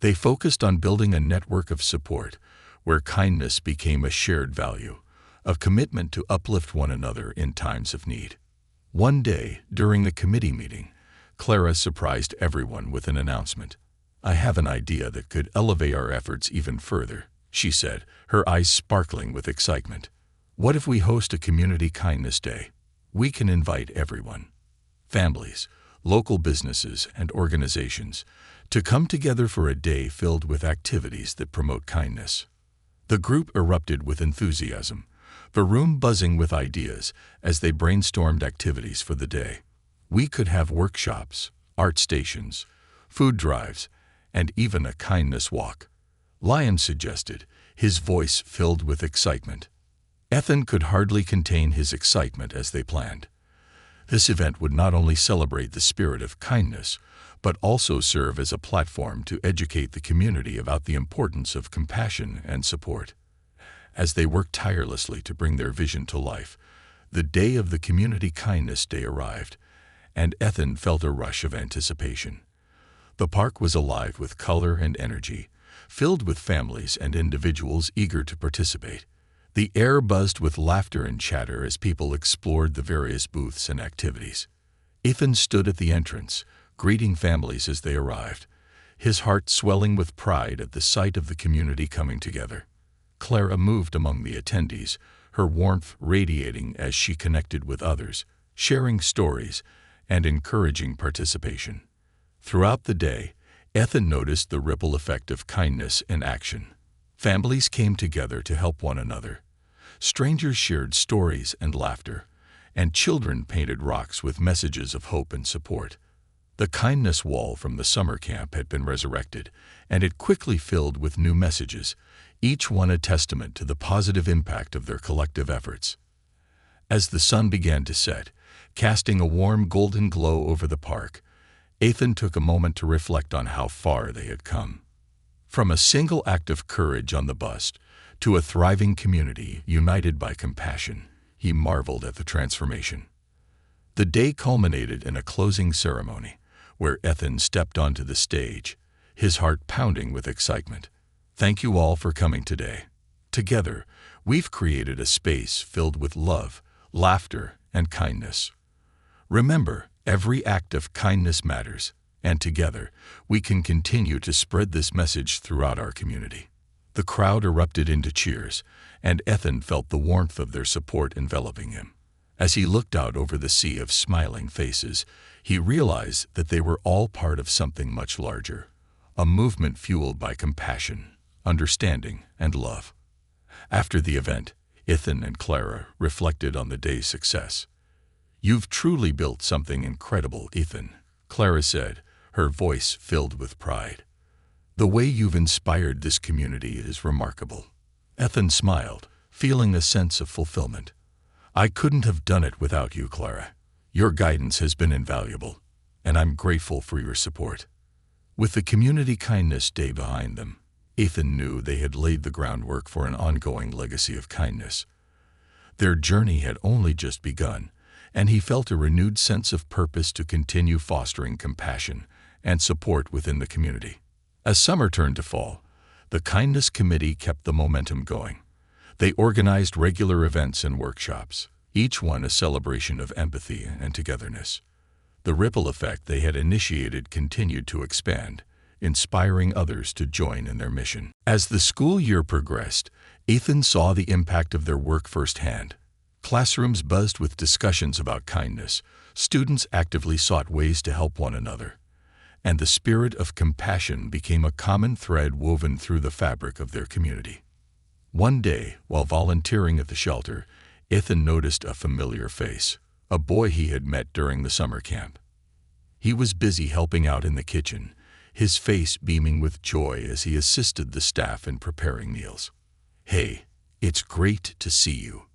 They focused on building a network of support where kindness became a shared value, a commitment to uplift one another in times of need. One day, during the committee meeting, Clara surprised everyone with an announcement. "I have an idea that could elevate our efforts even further," she said, her eyes sparkling with excitement. "What if we host a Community Kindness Day? We can invite everyone, families, local businesses, and organizations, to come together for a day filled with activities that promote kindness." The group erupted with enthusiasm, the room buzzing with ideas as they brainstormed activities for the day. "We could have workshops, art stations, food drives, and even a kindness walk," Liam suggested, his voice filled with excitement. Ethan could hardly contain his excitement as they planned. This event would not only celebrate the spirit of kindness, but also serve as a platform to educate the community about the importance of compassion and support. As they worked tirelessly to bring their vision to life, the day of the Community Kindness Day arrived, and Ethan felt a rush of anticipation. The park was alive with color and energy, filled with families and individuals eager to participate. The air buzzed with laughter and chatter as people explored the various booths and activities. Ethan stood at the entrance, greeting families as they arrived, his heart swelling with pride at the sight of the community coming together. Clara moved among the attendees, her warmth radiating as she connected with others, sharing stories and encouraging participation. Throughout the day, Ethan noticed the ripple effect of kindness in action. Families came together to help one another. Strangers shared stories and laughter, and children painted rocks with messages of hope and support. The kindness wall from the summer camp had been resurrected, and it quickly filled with new messages, each one a testament to the positive impact of their collective efforts. As the sun began to set, casting a warm golden glow over the park, Ethan took a moment to reflect on how far they had come. From a single act of courage on the bus to a thriving community united by compassion, he marveled at the transformation. The day culminated in a closing ceremony, where Ethan stepped onto the stage, his heart pounding with excitement. "Thank you all for coming today. Together, we've created a space filled with love, laughter, and kindness. Remember, every act of kindness matters, and together, we can continue to spread this message throughout our community." The crowd erupted into cheers, and Ethan felt the warmth of their support enveloping him. As he looked out over the sea of smiling faces, he realized that they were all part of something much larger, a movement fueled by compassion, understanding, and love. After the event, Ethan and Clara reflected on the day's success. "You've truly built something incredible, Ethan," Clara said, her voice filled with pride. "The way you've inspired this community is remarkable." Ethan smiled, feeling a sense of fulfillment. "I couldn't have done it without you, Clara. Your guidance has been invaluable, and I'm grateful for your support." With the Community Kindness Day behind them, Ethan knew they had laid the groundwork for an ongoing legacy of kindness. Their journey had only just begun, and he felt a renewed sense of purpose to continue fostering compassion and support within the community. As summer turned to fall, the Kindness Committee kept the momentum going. They organized regular events and workshops, each one a celebration of empathy and togetherness. The ripple effect they had initiated continued to expand, inspiring others to join in their mission. As the school year progressed, Ethan saw the impact of their work firsthand. Classrooms buzzed with discussions about kindness, students actively sought ways to help one another, and the spirit of compassion became a common thread woven through the fabric of their community. One day, while volunteering at the shelter, Ethan noticed a familiar face, a boy he had met during the summer camp. He was busy helping out in the kitchen, his face beaming with joy as he assisted the staff in preparing meals. "Hey, it's great to see you,"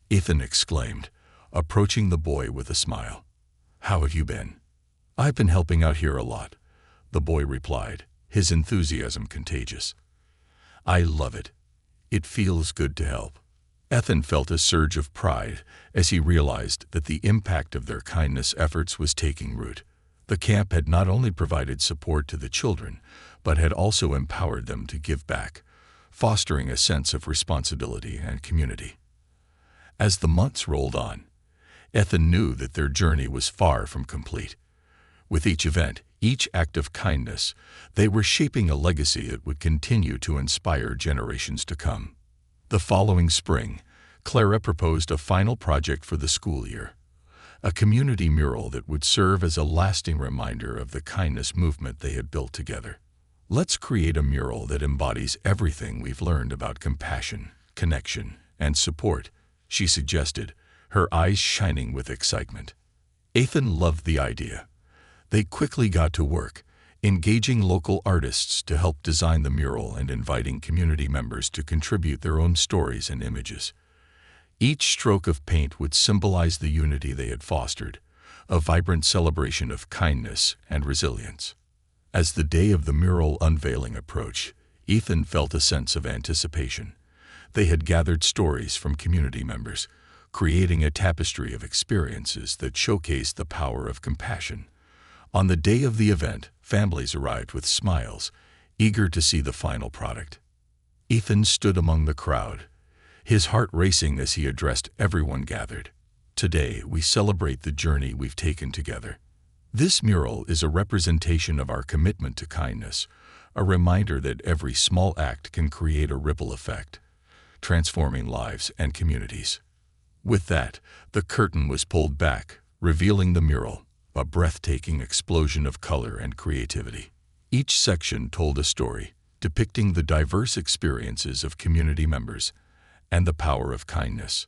Ethan exclaimed, approaching the boy with a smile. "How have you been?" "I've been helping out here a lot," the boy replied, his enthusiasm contagious. "I love it. It feels good to help." Ethan felt a surge of pride as he realized that the impact of their kindness efforts was taking root. The camp had not only provided support to the children, but had also empowered them to give back, fostering a sense of responsibility and community. As the months rolled on, Ethan knew that their journey was far from complete. With each event, Each act of kindness, they were shaping a legacy that would continue to inspire generations to come. The following spring, Clara proposed a final project for the school year, a community mural that would serve as a lasting reminder of the kindness movement they had built together. Let's create a mural that embodies everything we've learned about compassion, connection, and support, she suggested, her eyes shining with excitement. Ethan loved the idea. They quickly got to work, engaging local artists to help design the mural and inviting community members to contribute their own stories and images. Each stroke of paint would symbolize the unity they had fostered, a vibrant celebration of kindness and resilience. As the day of the mural unveiling approached, Ethan felt a sense of anticipation. They had gathered stories from community members, creating a tapestry of experiences that showcased the power of compassion. On the day of the event, families arrived with smiles, eager to see the final product. Ethan stood among the crowd, his heart racing as he addressed everyone gathered. Today, we celebrate the journey we've taken together. This mural is a representation of our commitment to kindness, a reminder that every small act can create a ripple effect, transforming lives and communities. With that, the curtain was pulled back, revealing the mural, a breathtaking explosion of color and creativity. Each section told a story, depicting the diverse experiences of community members and the power of kindness.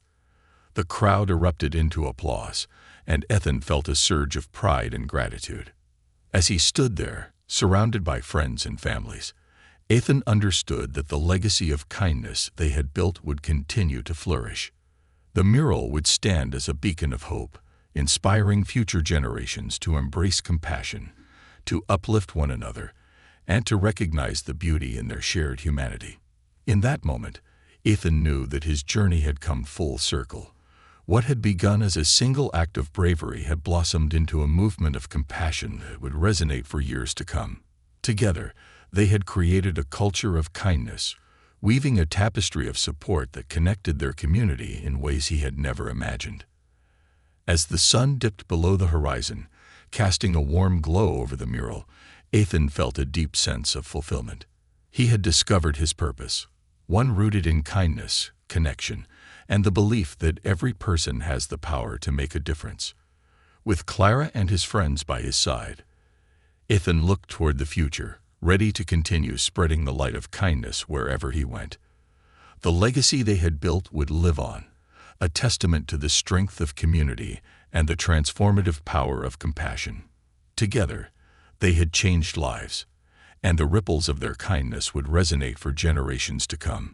The crowd erupted into applause, and Ethan felt a surge of pride and gratitude. As he stood there, surrounded by friends and families, Ethan understood that the legacy of kindness they had built would continue to flourish. The mural would stand as a beacon of hope, inspiring future generations to embrace compassion, to uplift one another, and to recognize the beauty in their shared humanity. In that moment, Ethan knew that his journey had come full circle. What had begun as a single act of bravery had blossomed into a movement of compassion that would resonate for years to come. Together, they had created a culture of kindness, weaving a tapestry of support that connected their community in ways he had never imagined. As the sun dipped below the horizon, casting a warm glow over the mural, Ethan felt a deep sense of fulfillment. He had discovered his purpose, one rooted in kindness, connection, and the belief that every person has the power to make a difference. With Clara and his friends by his side, Ethan looked toward the future, ready to continue spreading the light of kindness wherever he went. The legacy they had built would live on, a testament to the strength of community and the transformative power of compassion. Together, they had changed lives, and the ripples of their kindness would resonate for generations to come.